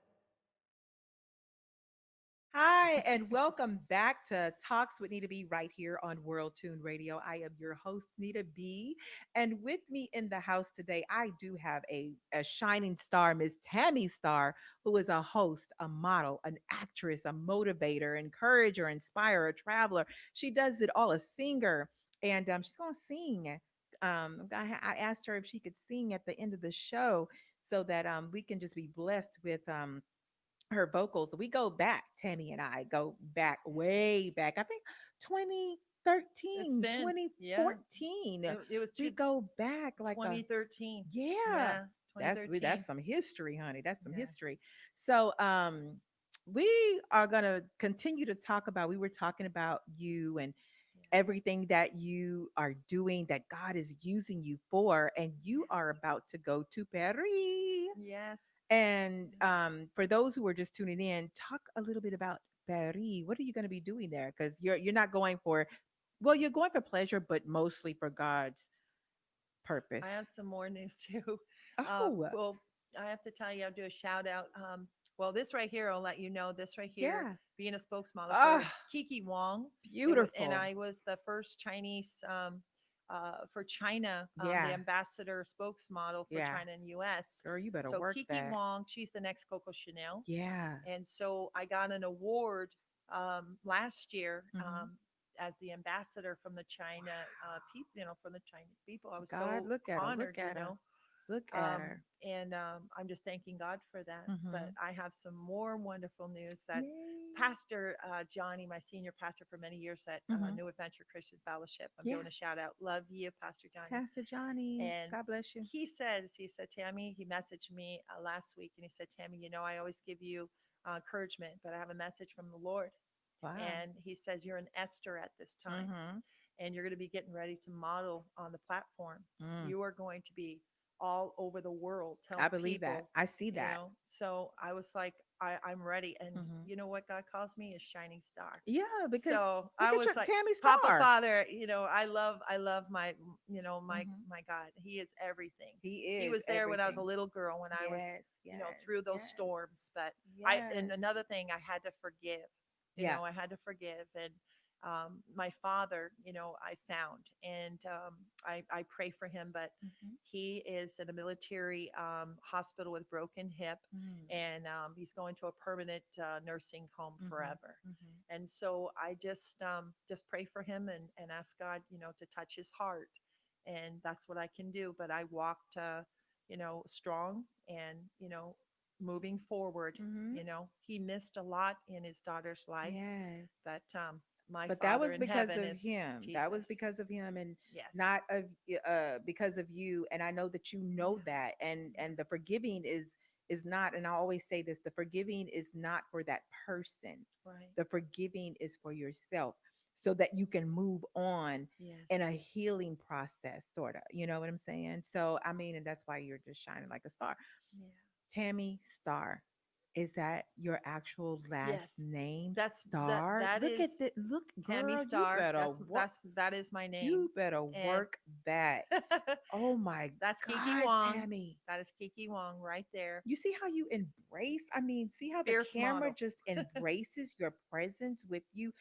D: Hi, and welcome back to Talks with Nita B right here on World Tune Radio. I am your host, Nita B. And with me in the house today, I do have a shining star, Miss Tammy Star, who is a host, a model, an actress, a motivator, encourager, inspirer, traveler. She does it all, a singer, and she's going to sing. I asked her if she could sing at the end of the show so that we can just be blessed with her vocals. We go back, Tammy and I go back, way back. I think
E: It's
D: 2013,
E: been, yeah.
D: 2014.
E: It was
D: We go back like
E: 2013.
D: yeah.
E: Yeah,
D: That's
E: 2013.
D: some history, honey. That's some
E: Yes.
D: history. So we are gonna continue to talk about, we were talking about you and everything that you are doing, that God is using you for, and you are about to go to Paris.
E: Yes.
D: And for those who are just tuning in, talk a little bit about Paris. What are you going to be doing there? Because you're not going for, well, you're going for pleasure, but mostly for God's purpose.
E: I have some more news too.
D: Oh,
E: Well, I have to tell you, I'll do a shout out. Well, this right here, I'll let you know. This right here,
D: yeah.
E: being a spokesmodel for
D: Ah,
E: Kiki Wong. And
D: beautiful.
E: I was the first Chinese for China, the
D: Yeah,
E: ambassador spokesmodel for
D: yeah.
E: China and US.
D: Girl, you better
E: So
D: work
E: Kiki
D: that.
E: Wong, she's the next Coco Chanel.
D: Yeah.
E: And so I got an award last year
D: Mhm.
E: as the ambassador from the China people, from the Chinese people. I was
D: God,
E: so
D: look at her.
E: honored,
D: Look at her. Look at her.
E: and I'm just thanking God for that. But
D: Mhm.
E: I have some more wonderful news that
D: Yay.
E: Pastor Johnny, my senior pastor for many years at
D: Mhm.
E: New Adventure Christian Fellowship, I'm
D: Yeah.
E: doing a shout out. Love you, Pastor Johnny.
D: Pastor Johnny,
E: And
D: God bless you.
E: he said, Tammy, he messaged me last week and he said, Tammy, I always give you encouragement, but I have a message from the Lord.
D: Wow.
E: And he says, you're an Esther at this time,
D: Mhm.
E: and you're going to be getting ready to model on the platform.
D: Mm.
E: You are going to be all over the world telling
D: I believe that.
E: people,
D: I see that.
E: So I was like, I'm ready. And
D: Mhm.
E: you know what God calls me? A shining star.
D: Yeah, because
E: So
D: look
E: I
D: at
E: was
D: your
E: like,
D: Tammy
E: Papa,
D: Star.
E: Father, I love my,
D: Mhm.
E: my God. He is everything.
D: He
E: He
D: is
E: was there when I was a
D: everything.
E: little girl, when I was,
D: Yes, yes,
E: through those
D: yes,
E: storms. But and
D: yes.
E: another thing, I had to forgive.
D: Yeah.
E: I had to forgive. And my father, I found, and I pray for him, but
D: Mhm.
E: he is in a military hospital with broken hip,
D: Mm.
E: and he's going to a permanent nursing home
D: Mhm.
E: forever.
D: Mhm.
E: And so I just pray for him, and ask God, to touch his heart, and that's what I can do. But I walked, strong, and moving forward.
D: Mm-hmm.
E: He missed a lot in his daughter's life,
D: Yes.
E: but my
D: But that
E: Father
D: was
E: in
D: because
E: heaven
D: of
E: is
D: him. That was
E: Jesus.
D: because of him, and
E: Yes.
D: not of because of you. And I know that you know that. And the forgiving is not, and I always say this, the forgiving is not for that person.
E: Right.
D: The forgiving is for yourself so that you can move on
E: Yes.
D: in a healing process, sort of. You know what I'm saying? So I mean, and that's why you're just shining like a star.
E: Yeah.
D: Tammy Star. Is that your actual last
E: Yes.
D: name?
E: That's
D: Star.
E: that
D: Look
E: is
D: at that. Look,
E: Tammy
D: girl, you
E: Star.
D: better work.
E: That is my name.
D: You better
E: And
D: work that. Oh my
E: that's Kiki
D: God,
E: Wong.
D: Tammy.
E: That is Kiki Wong right there.
D: You see how you embrace? I mean, see how the
E: Fierce
D: camera
E: model.
D: just embraces your presence with you.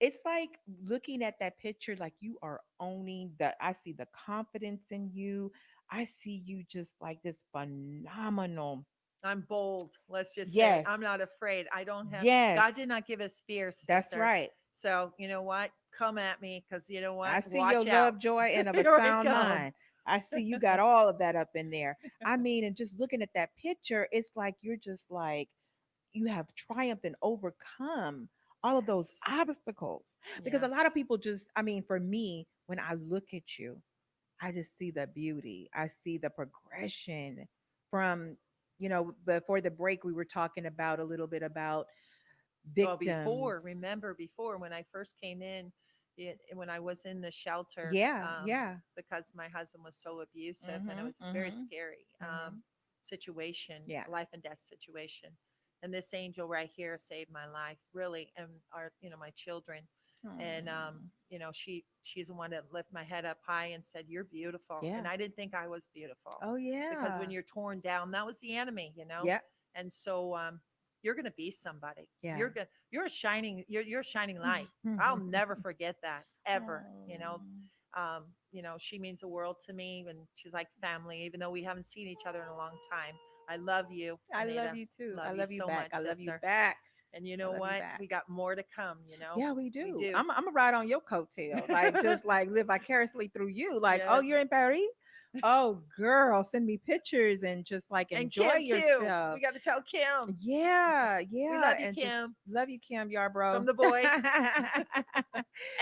D: It's like looking at that picture, like you are owning the. I see the confidence in you. I see you just like this phenomenal.
E: I'm bold. Let's just say
D: Yes,
E: I'm not afraid. I don't have.
D: yes,
E: God did not give us fear,
D: that's
E: sister.
D: right.
E: So you know what? Come at me, because you know
D: I
E: what?
D: see your
E: Watch out.
D: love, joy, and of a
E: Here I
D: sound
E: come.
D: mind. I see you got all of that up in there. I mean, and just looking at that picture, it's like you're just like you have triumphed and overcome all of those
E: Yes.
D: obstacles. Because a lot of
E: Yes.
D: people just, I mean, for me, when I look at you, I just see the beauty. I see the progression from, before the break, we were talking about a little bit about
E: Well,
D: victims.
E: remember before when I first came in, when I was in the shelter,
D: Yeah, yeah.
E: because my husband was so abusive, and it
D: Mm-hmm,
E: was a very
D: mm-hmm,
E: scary
D: mm-hmm.
E: situation,
D: Yeah.
E: a life and death situation. And this angel right here saved my life, really, and my children. And
D: Mm.
E: she's the one that lifted my head up high and said, "You're beautiful."
D: Yeah.
E: And I didn't think I was beautiful,
D: Oh
E: because
D: yeah.
E: when you're torn down, that was the enemy.
D: Yeah.
E: And so you're going to be somebody.
D: Yeah.
E: You're a shining light. I'll never forget that, ever.
D: Oh.
E: She means the world to me, and she's like family, even though we haven't seen each other in a long time. I love you,
D: I love
E: Anita.
D: you too. I
E: Love you
D: love you
E: so
D: back.
E: much,
D: I love you
E: sister.
D: back.
E: And you
D: I
E: know
D: love you
E: what?
D: back.
E: We got more to come.
D: Yeah, we
E: We
D: do.
E: do.
D: I'm gonna ride on your coattail, like just like live vicariously through you. Like, oh,
E: Yes.
D: you're in Paris. Oh, girl, send me pictures and just like
E: And
D: enjoy
E: Kim too.
D: yourself.
E: We got to tell Kim.
D: Yeah,
E: We
D: yeah,
E: love you,
D: and just
E: Kim,
D: love you, Kim Yarbrough.
E: from The Voice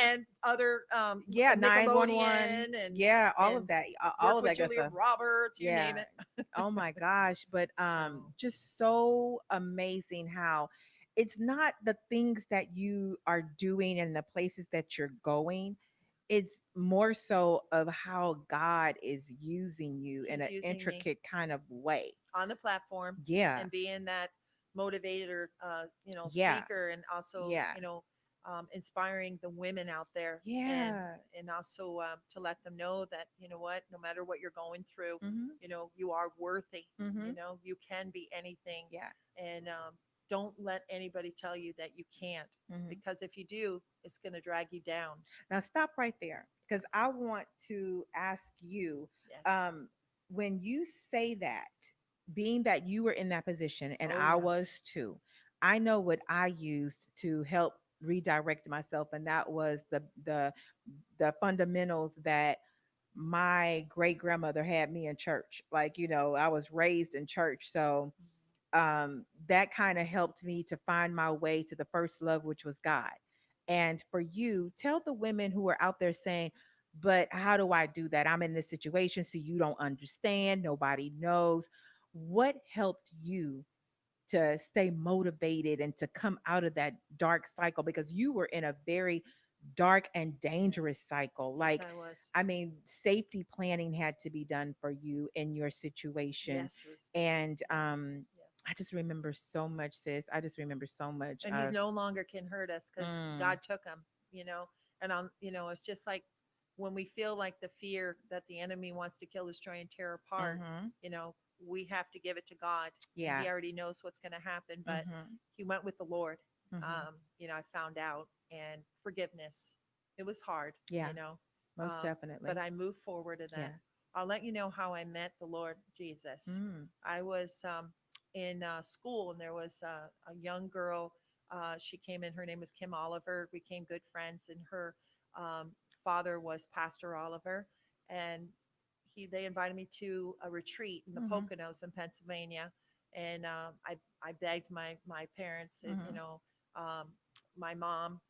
E: and other
D: Yeah, 911.
E: Nickelodeon
D: Yeah, all of
E: and
D: that, all
E: work
D: of
E: with
D: that good
E: Julia
D: stuff.
E: Roberts, you name
D: Yeah.
E: it.
D: Oh my gosh, but
E: So
D: just so amazing how it's not the things that you are doing and the places that you're going. It's more so of how God is using you in
E: he's
D: an
E: using me
D: intricate kind of way.
E: on the platform
D: Yeah.
E: and being that motivator,
D: Yeah.
E: speaker, and also,
D: Yeah.
E: inspiring the women out there, and
D: Yeah.
E: also to let them know that you know what, no matter what you're going through,
D: Mhm.
E: you are worthy.
D: Mhm.
E: You can be anything,
D: Yeah.
E: and don't let anybody tell you that you can't,
D: Mhm.
E: because if you do, it's going to drag you down.
D: Now stop right there because I want to ask you,
E: Yes.
D: um, when you say that, being that you were in that position and
E: Oh
D: I
E: yes.
D: was too, I know what I used to help redirect myself, and that was the fundamentals that my great grandmother had me in church. Like, I was raised in church, so that kind of helped me to find my way to the first love, which was God. And for you, tell the women who are out there saying, but how do I do that? I'm in this situation, so you don't understand. Nobody knows. What helped you to stay motivated and to come out of that dark cycle? Because you were in a very dark and
E: Yes.
D: dangerous cycle.
E: Yes,
D: Like,
E: I was.
D: I mean, safety planning had to be done for you in your situation.
E: Yes, it was.
D: And
E: Yes.
D: I just remember so much, sis. I just remember so much
E: And he
D: of
E: no longer can hurt us because
D: mm,
E: God took him. And it's just like when we feel like the fear that the enemy wants to kill, destroy, and tear apart,
D: mm-hmm,
E: we have to give it to God, and
D: yeah.
E: He already knows what's going to happen. But
D: Mm-hmm,
E: he went with the Lord.
D: mm-hmm,
E: I found out, and forgiveness. It was hard,
D: yeah, most
E: but
D: definitely.
E: I moved forward in that.
D: Yeah.
E: I'll let you know how I met the Lord Jesus.
D: Mm,
E: I was in school, and there was a young girl. She came in. Her name was Kim Oliver. We became good friends, and her um, father was Pastor Oliver, and they invited me to a retreat in the
D: mm-hmm,
E: Poconos in Pennsylvania, and I begged my parents, you
D: Mhm.
E: know, um, my mom,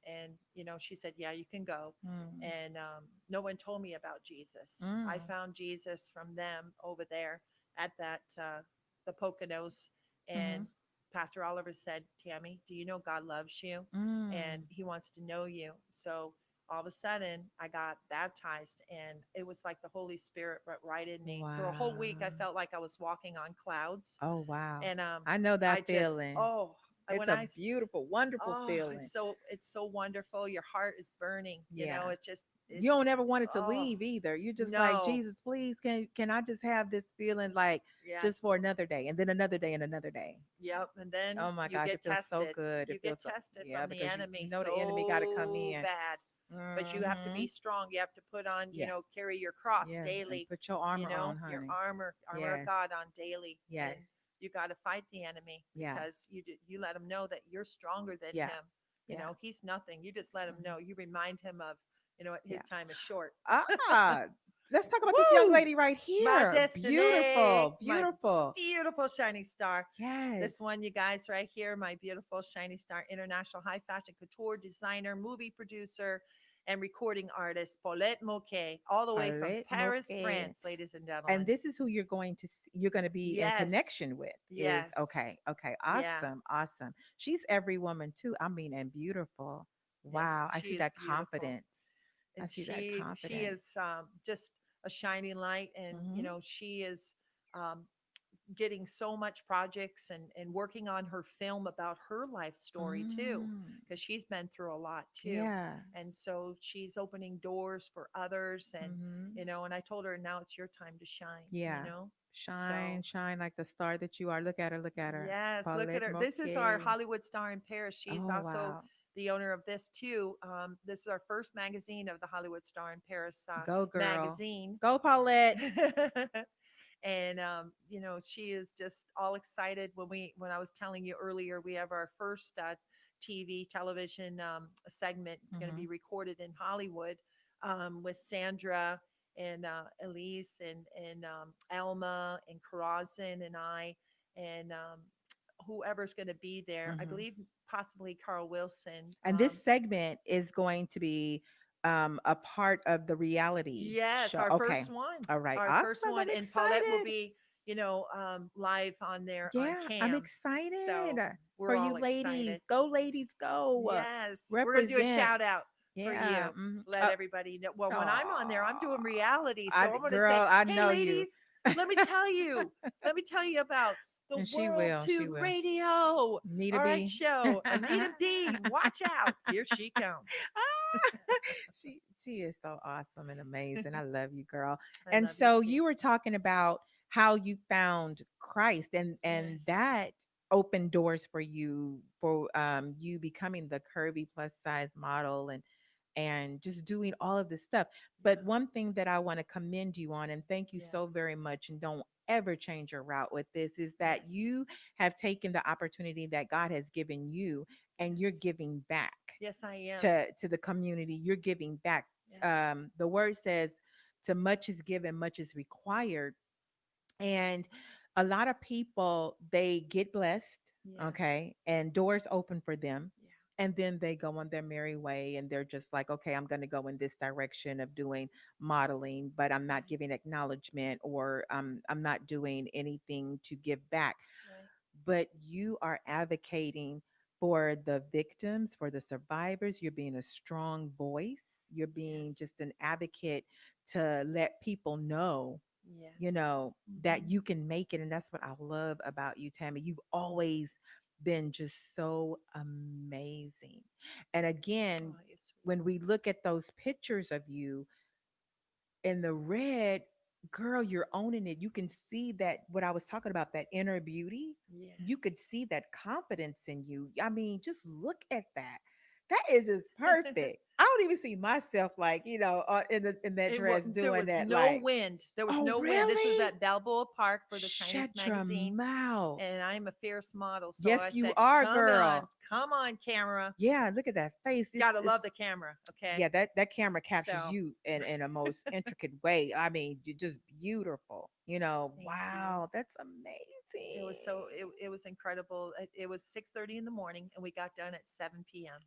E: and you know, she said, "Yeah, you can go."
D: Mm.
E: And no one told me about Jesus. I
D: Mm.
E: found Jesus from them over there at that the Poconos, and
D: Mhm.
E: Pastor Oliver said, "Tammy, do you know God loves you, and
D: Mm.
E: He wants to know you?" So all of a sudden, I got baptized, and it was like the Holy Spirit right in me. For a whole week, I
D: Wow.
E: felt like I was walking on clouds,
D: Oh, wow.
E: and
D: I know
E: I
D: that
E: just
D: feeling. It's
E: when
D: a
E: I
D: beautiful, wonderful
E: oh,
D: feeling.
E: it's so wonderful. Your heart is burning. You know,
D: Yeah.
E: it's just
D: You
E: it's
D: don't ever want it to
E: oh
D: leave either. You're just like,
E: no,
D: Jesus, please, can I just have this feeling like just
E: yes,
D: for another day and then another day and another day?
E: yep. And then
D: Oh my
E: you
D: gosh,
E: get
D: it feels so
E: tested.
D: good.
E: You
D: It
E: get
D: feels so,
E: tested
D: yeah,
E: from the
D: because you
E: enemy
D: know the enemy got to come
E: so
D: in.
E: bad, but you have to
D: Mm-hmm.
E: be strong. You have to put on, you
D: Yeah.
E: know, carry your cross
D: Yeah. And
E: daily.
D: put your
E: You
D: armor
E: know,
D: on,
E: your
D: honey.
E: armor of
D: Yes.
E: God on daily, and
D: Yes.
E: you got to fight the enemy
D: Yeah.
E: because you let him know that you're stronger than
D: Yeah.
E: him. You
D: Yeah.
E: know, he's nothing. You just let him
D: Mhm.
E: know. You remind him of, you know, his
D: Yeah.
E: time is short.
D: Ah, let's talk about this young
E: Woo!
D: lady right
E: My
D: here.
E: destiny,
D: Beautiful.
E: my
D: Beautiful.
E: beautiful shining star.
D: Yes.
E: This one, you guys, right here, my beautiful shining star, international high fashion couture designer, movie producer, and recording artist, Paulette Moquet, all the way from
D: Paulette
E: Paris,
D: Moquet.
E: France, ladies and
D: And
E: gentlemen.
D: this is who you're going to you're going to be in
E: Yes,
D: connection with is
E: yes,
D: okay. Okay.
E: yeah,
D: Awesome. Awesome. She's every woman too. I mean, and beautiful.
E: yes,
D: Wow. I
E: she
D: see
E: is
D: that
E: beautiful.
D: confidence. I
E: And
D: see that
E: she
D: confidence.
E: is just a shining light, and you
D: Hmm.
E: know, she is um, getting so much projects, and working on her film about her life story too,
D: Mm.
E: because she's been through a lot too.
D: Yeah.
E: And so she's opening doors for others, and
D: Hmm.
E: you know, and I told her, now it's your time to shine, you
D: Yeah.
E: know.
D: Shine,
E: So
D: shine like the star that you are. Look at her. Look at her.
E: yes, look at
D: Paulette
E: her. This is our
D: Moquet.
E: Hollywood star in Paris. She's
D: Oh,
E: also
D: wow.
E: the owner of this too. This is our first magazine of the Hollywood Star in Paris
D: Go, girl.
E: magazine.
D: Go, Paulette.
E: And you know, she is just all excited. When I was telling you earlier, we have our first television segment going to
D: Hmm.
E: be recorded in Hollywood, with Sandra and Elise and Alma and Karazin and I, and whoever's going to be there. I
D: Hmm.
E: believe possibly Carl Wilson.
D: And this segment is going to be a part of the reality
E: Yes,
D: show.
E: our
D: Okay.
E: first one.
D: All right.
E: Our first
D: Awesome.
E: one.
D: I'm
E: And Paulette will
D: excited.
E: be, you know, live on there on
D: Yeah, I'm
E: cam.
D: excited
E: So we're
D: for you
E: all
D: ladies.
E: excited.
D: Go, ladies, go.
E: Yes. We're going to do a
D: Represent.
E: shout out for
D: Yeah.
E: you. Let everybody know. Well, when I'm on there, I'm doing reality.
D: I,
E: So I'm going to say,
D: girl, I
E: hey,
D: know you.
E: ladies, let me tell you. Let me tell you about the
D: And she
E: World
D: will. She
E: Tune
D: will.
E: Radio.
D: Nita
E: All right,
D: B.
E: show. Anita B. Watch out. Here she comes.
D: She is so awesome and amazing. I love you, girl.
E: I
D: And
E: love you
D: so
E: too.
D: you were talking about how you found Christ and
E: Yes.
D: that opened doors for you for you becoming the curvy plus size model and just doing all of this stuff. But
E: Yeah.
D: one thing that I want to commend you on, and thank you so
E: Yes.
D: very much, and don't ever change your route with this, is that
E: Yes.
D: you have taken the opportunity that God has given you and you're
E: Yes.
D: giving back
E: Yes, I am.
D: to the community. You're giving back.
E: Yes.
D: The word says, "To much is given, much is required." And a lot of people, they get blessed,
E: Yes.
D: okay, and doors open for them,
E: Yeah.
D: and then they go on their merry way, and they're just like, okay, I'm going to go in this direction of doing modeling, but I'm not
E: Right.
D: giving acknowledgement, or I'm not doing anything to give back.
E: Right.
D: But you are advocating for the victims, for the survivors. You're being a strong voice. You're being
E: Yes.
D: just an advocate to let people know,
E: Yes.
D: that
E: Hmm.
D: you can make it. And that's what I love about you, Tammy. You've always been just so amazing. And again,
E: Oh, you're sweet.
D: when we look at those pictures of you in the red, girl, you're owning it. You can see that what I was talking about, that inner beauty. You
E: Yes.
D: could see that confidence in you. I mean, just look at that. That is just perfect. I don't even see myself like, in that dress
E: There
D: doing
E: was
D: that.
E: no
D: Like,
E: wind. There was
D: oh,
E: no wind. This was
D: really?
E: at Balboa Park for the Chinese
D: Shut your
E: magazine,
D: mouth.
E: and I'm a fierce model. So I
D: Yes, you
E: said,
D: are, girl.
E: come on, camera.
D: Yeah, look at that face.
E: Gotta love the camera." Okay.
D: Yeah, that camera captures
E: So
D: you in a most intricate way. I mean, you're just beautiful.
E: thank you.
D: Wow, that's
E: It was
D: amazing.
E: it was incredible. It was 6:30 in the morning, and we got done at 7 p.m.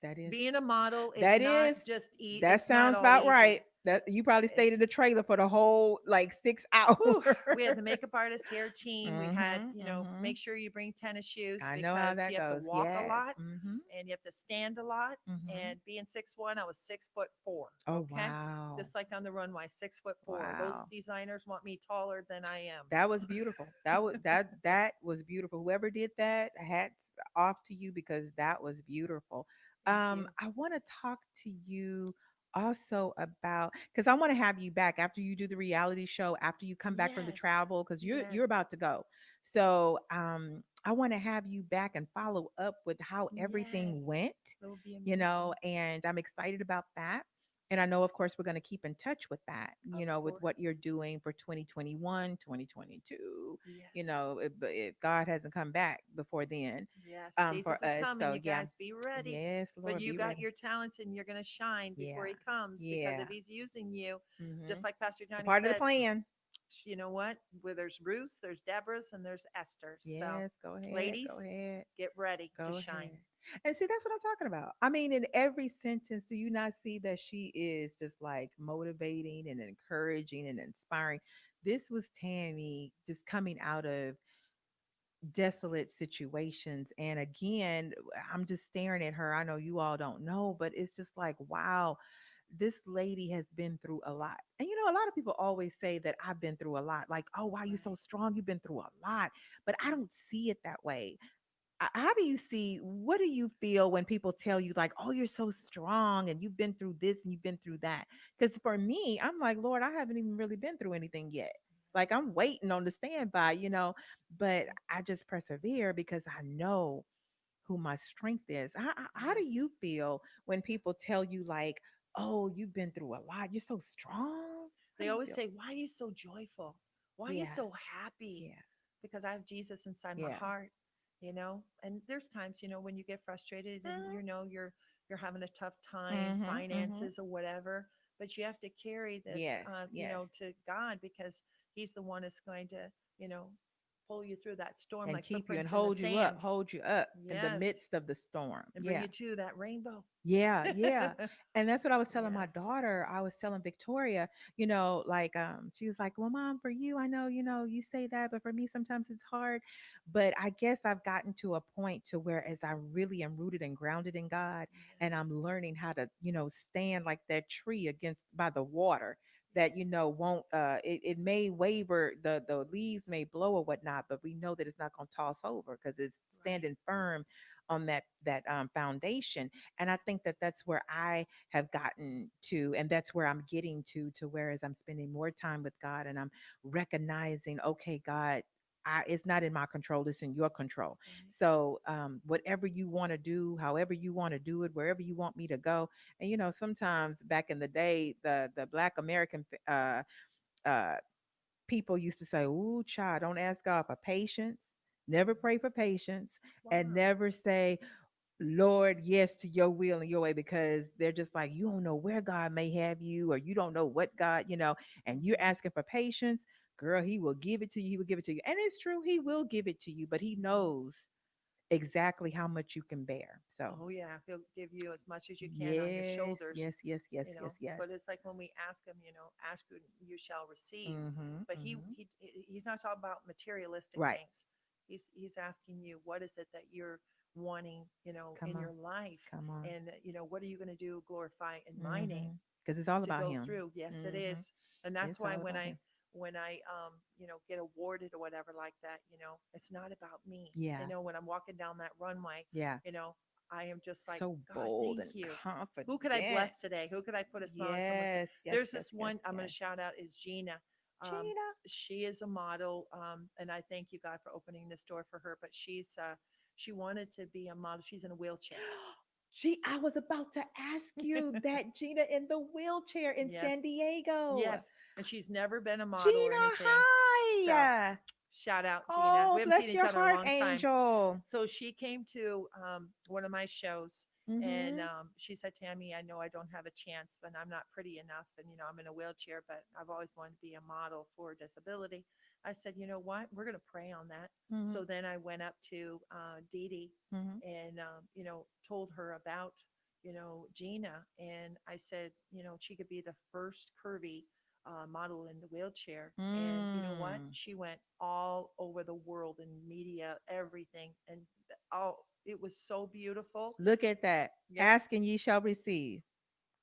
D: That is
E: Being a model is
D: that
E: not
D: is
E: just eat.
D: that
E: It's not
D: sounds
E: all
D: about
E: easy.
D: right. That you probably
E: It's
D: stayed in the trailer for the whole like 6 hours.
E: Whew, we had the makeup artist, hair team. We had,
D: Mhm. Mhm.
E: make sure you bring tennis shoes
D: I know how
E: because you
D: that
E: have to
D: goes.
E: walk a
D: Yes.
E: lot
D: Mhm.
E: and you have to stand a lot.
D: Mhm.
E: And being 6'1", I was 6'4".
D: Oh,
E: Okay,
D: wow.
E: just like on the runway, 6'4". Those
D: Wow.
E: designers want me taller than I am.
D: That was beautiful. That was beautiful. Whoever did that, hats off to you because that was beautiful.
E: Thank you.
D: I want to talk to you also about because I want to have you back after you do the reality show, after you come back from the
E: Yes,
D: travel, because
E: yes,
D: you're about to go. So I want to have you back and follow up with how
E: yes.
D: everything went,
E: That would be amazing.
D: and I'm excited about that. And I know, of course, we're going to keep in touch with that,
E: Of
D: with
E: course.
D: what you're doing for 2021, 2022,
E: Yes.
D: if God hasn't come back before then,
E: Yes,
D: for
E: Jesus is
D: us.
E: coming.
D: So,
E: You
D: yeah.
E: guys be ready.
D: Yes,
E: But
D: Lord,
E: you
D: be
E: got
D: ready.
E: your talents and you're going to shine before
D: Yeah.
E: he comes because
D: Yeah.
E: if he's using you,
D: Hmm.
E: just like Pastor
D: It's a
E: Johnny
D: part of the
E: said,
D: plan.
E: you know what? Where there's Ruth, there's Deborah's, and there's Esther. So,
D: Yes, go ahead. Go
E: ladies,
D: ahead.
E: get ready to
D: Go
E: shine.
D: ahead. And see, that's what I'm talking about. I mean, in every sentence, do you not see that she is just like motivating and encouraging and inspiring? This was Tammy just coming out of desolate situations. And again, I'm just staring at her. I know you all don't know, but it's just like, wow, this lady has been through a lot. And a lot of people always say that I've been through a lot. Like, oh, wow, you're so
E: Right.
D: strong. You've been through a lot. But I don't see it that way. How do you see, what do you feel when people tell you, like, oh, you're so strong and you've been through this and you've been through that? Because for me, I'm like, Lord, I haven't even really been through anything yet. Like, I'm waiting on the standby, but I just persevere because I know who my strength is. How do
E: Yes.
D: you feel when people tell you, like, oh, you've been through a lot, you're so strong? How
E: They
D: do you
E: always
D: feel?
E: say, "Why are you so joyful? Why are you
D: Yeah,
E: so happy?"
D: yeah,
E: Because I have Jesus inside my
D: yeah.
E: heart, And there's times, when you get frustrated and you're having a tough time,
D: Mm-hmm, mm-hmm.
E: finances or whatever, but you have to carry this,
D: Yes, yes.
E: to God because He's the one that's going to, you know, pull you through that storm
D: And
E: like
D: keep you and
E: footprints in the sand.
D: hold you up in the
E: Yes,
D: midst of the storm.
E: and bring
D: Yeah.
E: you to that rainbow.
D: Yeah, yeah. And that's what I was telling my
E: Yes,
D: daughter. I was telling Victoria, like she was like, "Well, mom, for you, I know, you say that, but for me sometimes it's hard." But I guess I've gotten to a point to where as I really am rooted and grounded in God and
E: yes,
D: I'm learning how to, stand like that tree against by the water that
E: yes,
D: won't it may waver, the leaves may blow or whatnot, but we know that it's not going to toss over because it's
E: right.
D: standing firm on that foundation. And I think
E: Yes,
D: that that's where I have gotten to, and that's where I'm getting to where as I'm spending more time with God and I'm recognizing, okay, God, it's not in my control, it's in your control.
E: right.
D: So whatever you want to do, however you want to do it, wherever you want me to go. And sometimes back in the day, the Black American uh people used to say, "Ooh, child, don't ask God for patience, never pray for patience, and
E: Wow.
D: never say, Lord, yes to your will and your way," because they're just like, you don't know where God may have you, or you don't know what God, and you're
E: Mhm,
D: asking for patience. Girl, he will give it to you. He will give it to you. And it's true, he will give it to you, but he
E: mhm.
D: knows exactly how much you can bear. So,
E: Oh yeah, He'll give you as much as you can on your
D: yes,
E: shoulders,
D: yes, yes, yes, yes, yes.
E: But it's like when we ask Him, ask and you shall receive.
D: Mm-hmm.
E: But
D: Mm-hmm.
E: He's not talking about materialistic
D: Right.
E: things. He's asking you, what is it that you're wanting,
D: Come
E: in
D: on.
E: your life,
D: Come on.
E: and what are you going to do, glorify in my name
D: Mm-hmm. Because it's all
E: to
D: about
E: go
D: him.
E: through. Yes, it
D: Mm-hmm.
E: is. And that's
D: It's
E: why
D: all about him.
E: when I get awarded or whatever like that, it's not about me.
D: Yeah.
E: When I'm walking down that runway,
D: Yeah.
E: you know, I am just like,
D: So
E: God,
D: bold
E: thank
D: and
E: you.
D: confident.
E: Who could I bless today? Who could I put a smile on someone's face?
D: Yes, yes,
E: There's
D: yes,
E: this
D: yes,
E: one I'm going to
D: yes.
E: shout out is Gina. Um,
D: Gina.
E: she is a model, and I thank you, God, for opening this door for her. But she wanted to be a model. She's in a wheelchair.
D: I was about to ask you that Gina in the wheelchair in
E: Yes.
D: San Diego.
E: Yes. And she's never been a model or
D: Gina,
E: anything. So
D: hi.
E: shout out, Gina. We
D: Oh,
E: haven't seen
D: bless
E: each
D: your
E: other a
D: heart,
E: long time.
D: Angel.
E: So she came to one of my shows, and
D: Mm-hmm.
E: she said, Tammy, I know I don't have a chance, but I'm not pretty enough. And, I'm in a wheelchair, but I've always wanted to be a model for disability. I said, you know what? We're going to pray on that.
D: Mm-hmm.
E: So then I went up to Dee Dee
D: Mm-hmm.
E: and, told her about, Gina. And I said, she could be the first curvy model in the wheelchair. And you know what?
D: Mm.
E: She went all over the world in media, everything. And oh, it was so beautiful.
D: Look at that.
E: Yep.
D: Asking ye shall receive.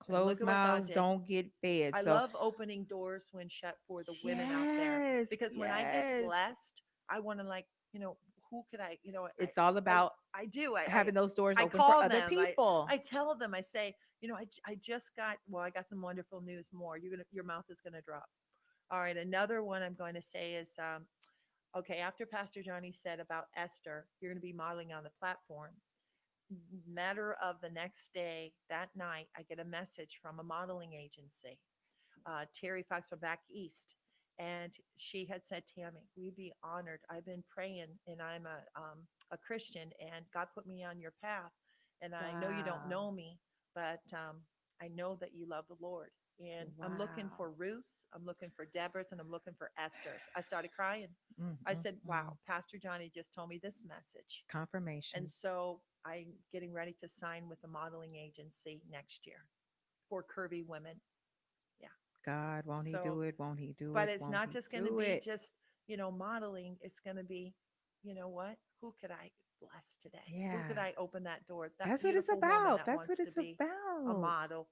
E: And look
D: Closed
E: at what God
D: mouths
E: did.
D: don't get fed.
E: I
D: So,
E: love opening doors when shut for the women out there
D: yes,
E: because when I get
D: yes.
E: blessed, I want to like, who could I,
D: It's all
E: I,
D: about
E: I do.
D: having those doors
E: I
D: open for
E: call
D: other
E: them.
D: people.
E: I tell them. I say, I just got. Well, I got some wonderful news. More. Your mouth is gonna drop. All right. Another one I'm going to say is, okay. After Pastor Johnny said about Esther, you're going to be modeling on the platform. Matter of the next day, that night, I get a message from a modeling agency, Terry Fox from back east. And she had said, Tammy, we'd be honored. I've been praying and I'm a Christian and God put me on your path. And I know you don't
D: Wow.
E: know me, but I know that you love the Lord. And I'm looking
D: Wow.
E: for Ruth's, I'm looking for Deborah's, and I'm looking for Esther's. I started crying.
D: Mm,
E: I
D: mm,
E: said,
D: mm.
E: wow, Pastor Johnny just told me this message. And
D: Confirmation.
E: so I'm getting ready to sign with a modeling agency next year for curvy women. Yeah.
D: God, won't he
E: So,
D: do it? Won't he do
E: but
D: it?
E: it's
D: Won't
E: not
D: he
E: just going to
D: do
E: be
D: it?
E: just, modeling. It's going to be, you know what? Who could I bless today? Who could
D: Yeah.
E: I open that door? That
D: That's what it's
E: beautiful woman
D: about.
E: that
D: That's
E: wants
D: what
E: to
D: it's
E: be a
D: about.
E: model,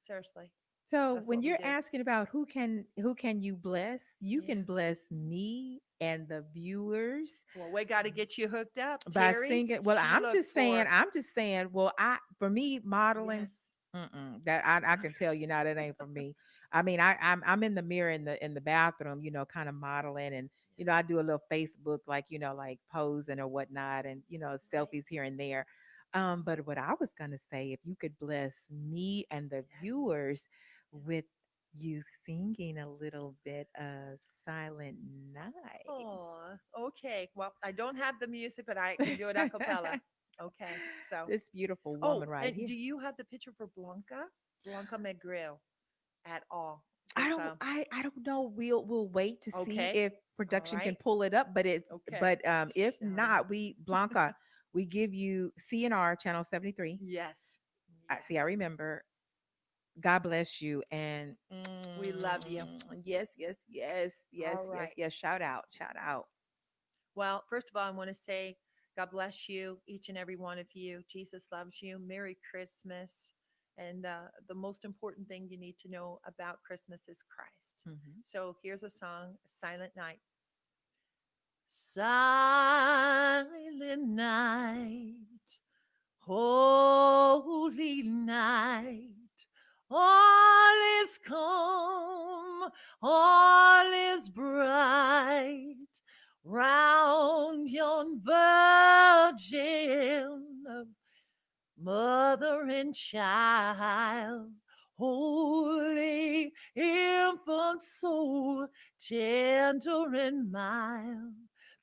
E: seriously.
D: So
E: That's
D: when
E: what we
D: you're
E: do.
D: asking about who can you bless, you
E: Yeah.
D: can bless me and the viewers
E: Well, we got to get you hooked up.
D: by
E: Terry,
D: singing. Well,
E: she
D: I'm
E: looks
D: just saying,
E: for,
D: well, for me, modeling,
E: yes.
D: that I can tell you now that ain't for me. I mean, I'm in the mirror in the bathroom, kind of modeling, and I do a little Facebook, like like posing or whatnot, and
E: Right.
D: selfies here and there. But what I was gonna say, if you could bless me and the
E: Yes.
D: viewers
E: Yes.
D: with you singing a little bit of Silent Night.
E: Oh, okay. Well, I don't have the music, but I can do it a cappella. Okay. So,
D: This beautiful
E: oh,
D: woman right
E: and
D: here.
E: do you have the picture for Blanca? Blanca McGrill at all?
D: I
E: Because,
D: don't I don't know. We'll wait to see
E: okay.
D: if
E: All
D: production can
E: right.
D: pull it up,
E: Okay.
D: but if
E: Shout
D: not,
E: out.
D: we Blanca, we give you CNR channel 73.
E: Yes.
D: I see, I
E: Yes.
D: remember. God bless you. And
E: We love you.
D: yes, yes, yes,
E: All
D: yes, yes,
E: right.
D: yes. Shout out, shout out.
E: Well, first of all, I want to say God bless you, each and every one of you. Jesus loves you. Merry Christmas. And the most important thing you need to know about Christmas is Christ.
D: Mhm.
E: So here's a song, Silent Night. Silent night, holy night, all is calm, all is bright, round yon virgin mother and child, holy infant soul, tender and mild,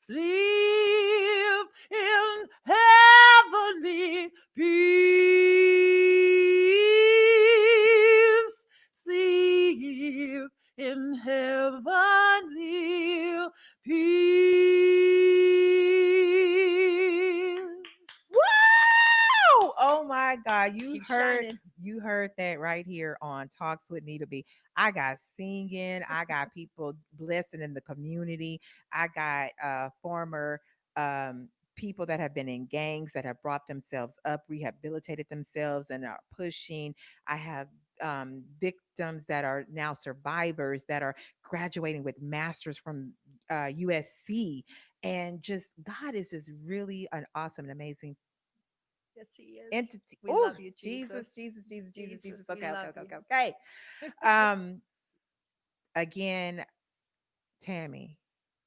E: sleep in heavenly peace, sleep in heavenly peace.
D: Woo! Oh my God,
E: Keep shining.
D: you heard that right here on Talks with Nita B. I got singing, I got people blessing in the community, I got former people that have been in gangs that have brought themselves up, rehabilitated themselves, and are pushing. I have victims that are now survivors that are graduating with masters from USC, and just God is just really an awesome and amazing
E: Yes, he is.
D: entity.
E: We
D: Oh,
E: love you,
D: Jesus,
E: Jesus.
D: Jesus, Jesus, Jesus,
E: Jesus,
D: Jesus.
E: we
D: Okay, okay,
E: love
D: okay,
E: you.
D: okay, okay. Um, again, Tammy,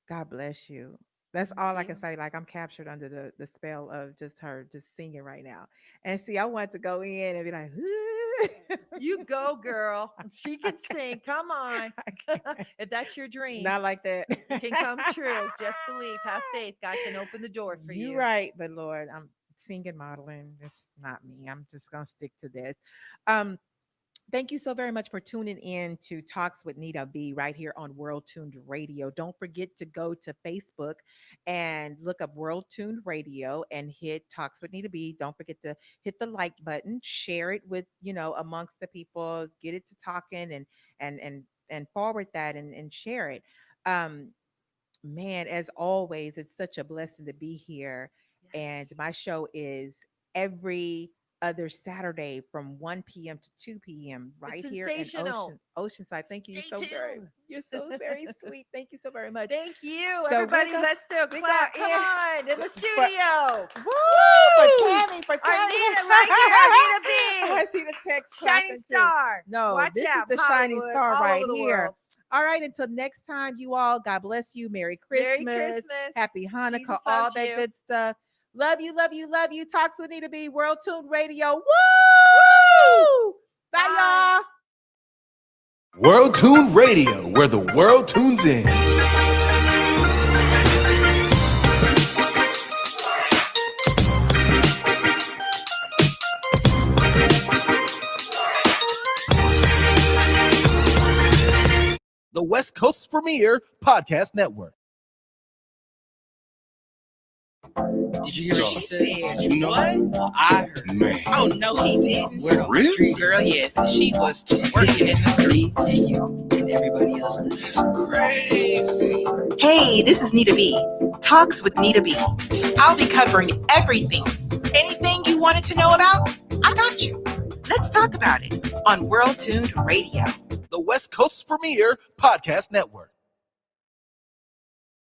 D: God bless you. That's all I can say. Like, I'm captured under the spell of just her just singing right now. And see, I want to go in and be like,
E: You go, girl. She can
D: I
E: sing. Come on.
D: I can't.
E: If that's your dream,
D: Not like that.
E: it can come true. Just believe, have faith. God can open the door for you.
D: You're right, but Lord, I'm singing, modeling. It's not me. I'm just gonna stick to this. Um, Thank you so very much for tuning in to Talks with Nita B right here on World Tuned Radio. Don't forget to go to Facebook and look up World Tuned Radio and hit Talks with Nita B. Don't forget to hit the like button, share it with, amongst the people, get it to talking and forward that and share it. Um, Man, as always, it's such a blessing to be here. And
E: Yes.
D: my show is every other Saturday from 1 p.m. to 2 p.m. right
E: It's
D: here in
E: sensational.
D: Oceanside. Thank you
E: Stay
D: so very
E: tuned.
D: You're so very sweet. Thank you so very much.
E: Thank you,
D: So we're
E: everybody.
D: go-
E: Let's do a
D: we
E: clap.
D: go
E: Come
D: in-
E: on, in the
D: for-
E: studio.
D: Woo! For Tammy.
E: Arnita right here, Arnita
D: I
E: B.
D: see the text
E: Shining
D: clapping too.
E: star.
D: No,
E: Watch
D: this
E: out,
D: is the shining
E: Hollywood,
D: star
E: all
D: right
E: over the
D: here.
E: world.
D: All right, until next time, you all, God bless you. Merry Christmas.
E: Merry Christmas.
D: Happy Hanukkah,
E: Jesus
D: all
E: loves
D: that
E: you.
D: good stuff. Love you, love you, love you. Talks with Nita B, World Tuned Radio. Woo! Bye,
E: Bye.
D: y'all.
A: World Tune Radio, where the world tunes in. The West Coast's premier podcast network.
B: Did you hear what she said? You know what? I heard.
C: Man.
B: Oh no, he didn't.
C: For real?
B: Street girl, yes, she was working in the street. And you and everybody else listens.
C: Crazy.
F: Hey, this is Nita B. Talks with Nita B. I'll be covering everything. Anything you wanted to know about, I got you. Let's talk about it on World Tuned Radio.
A: The West Coast's premier podcast network.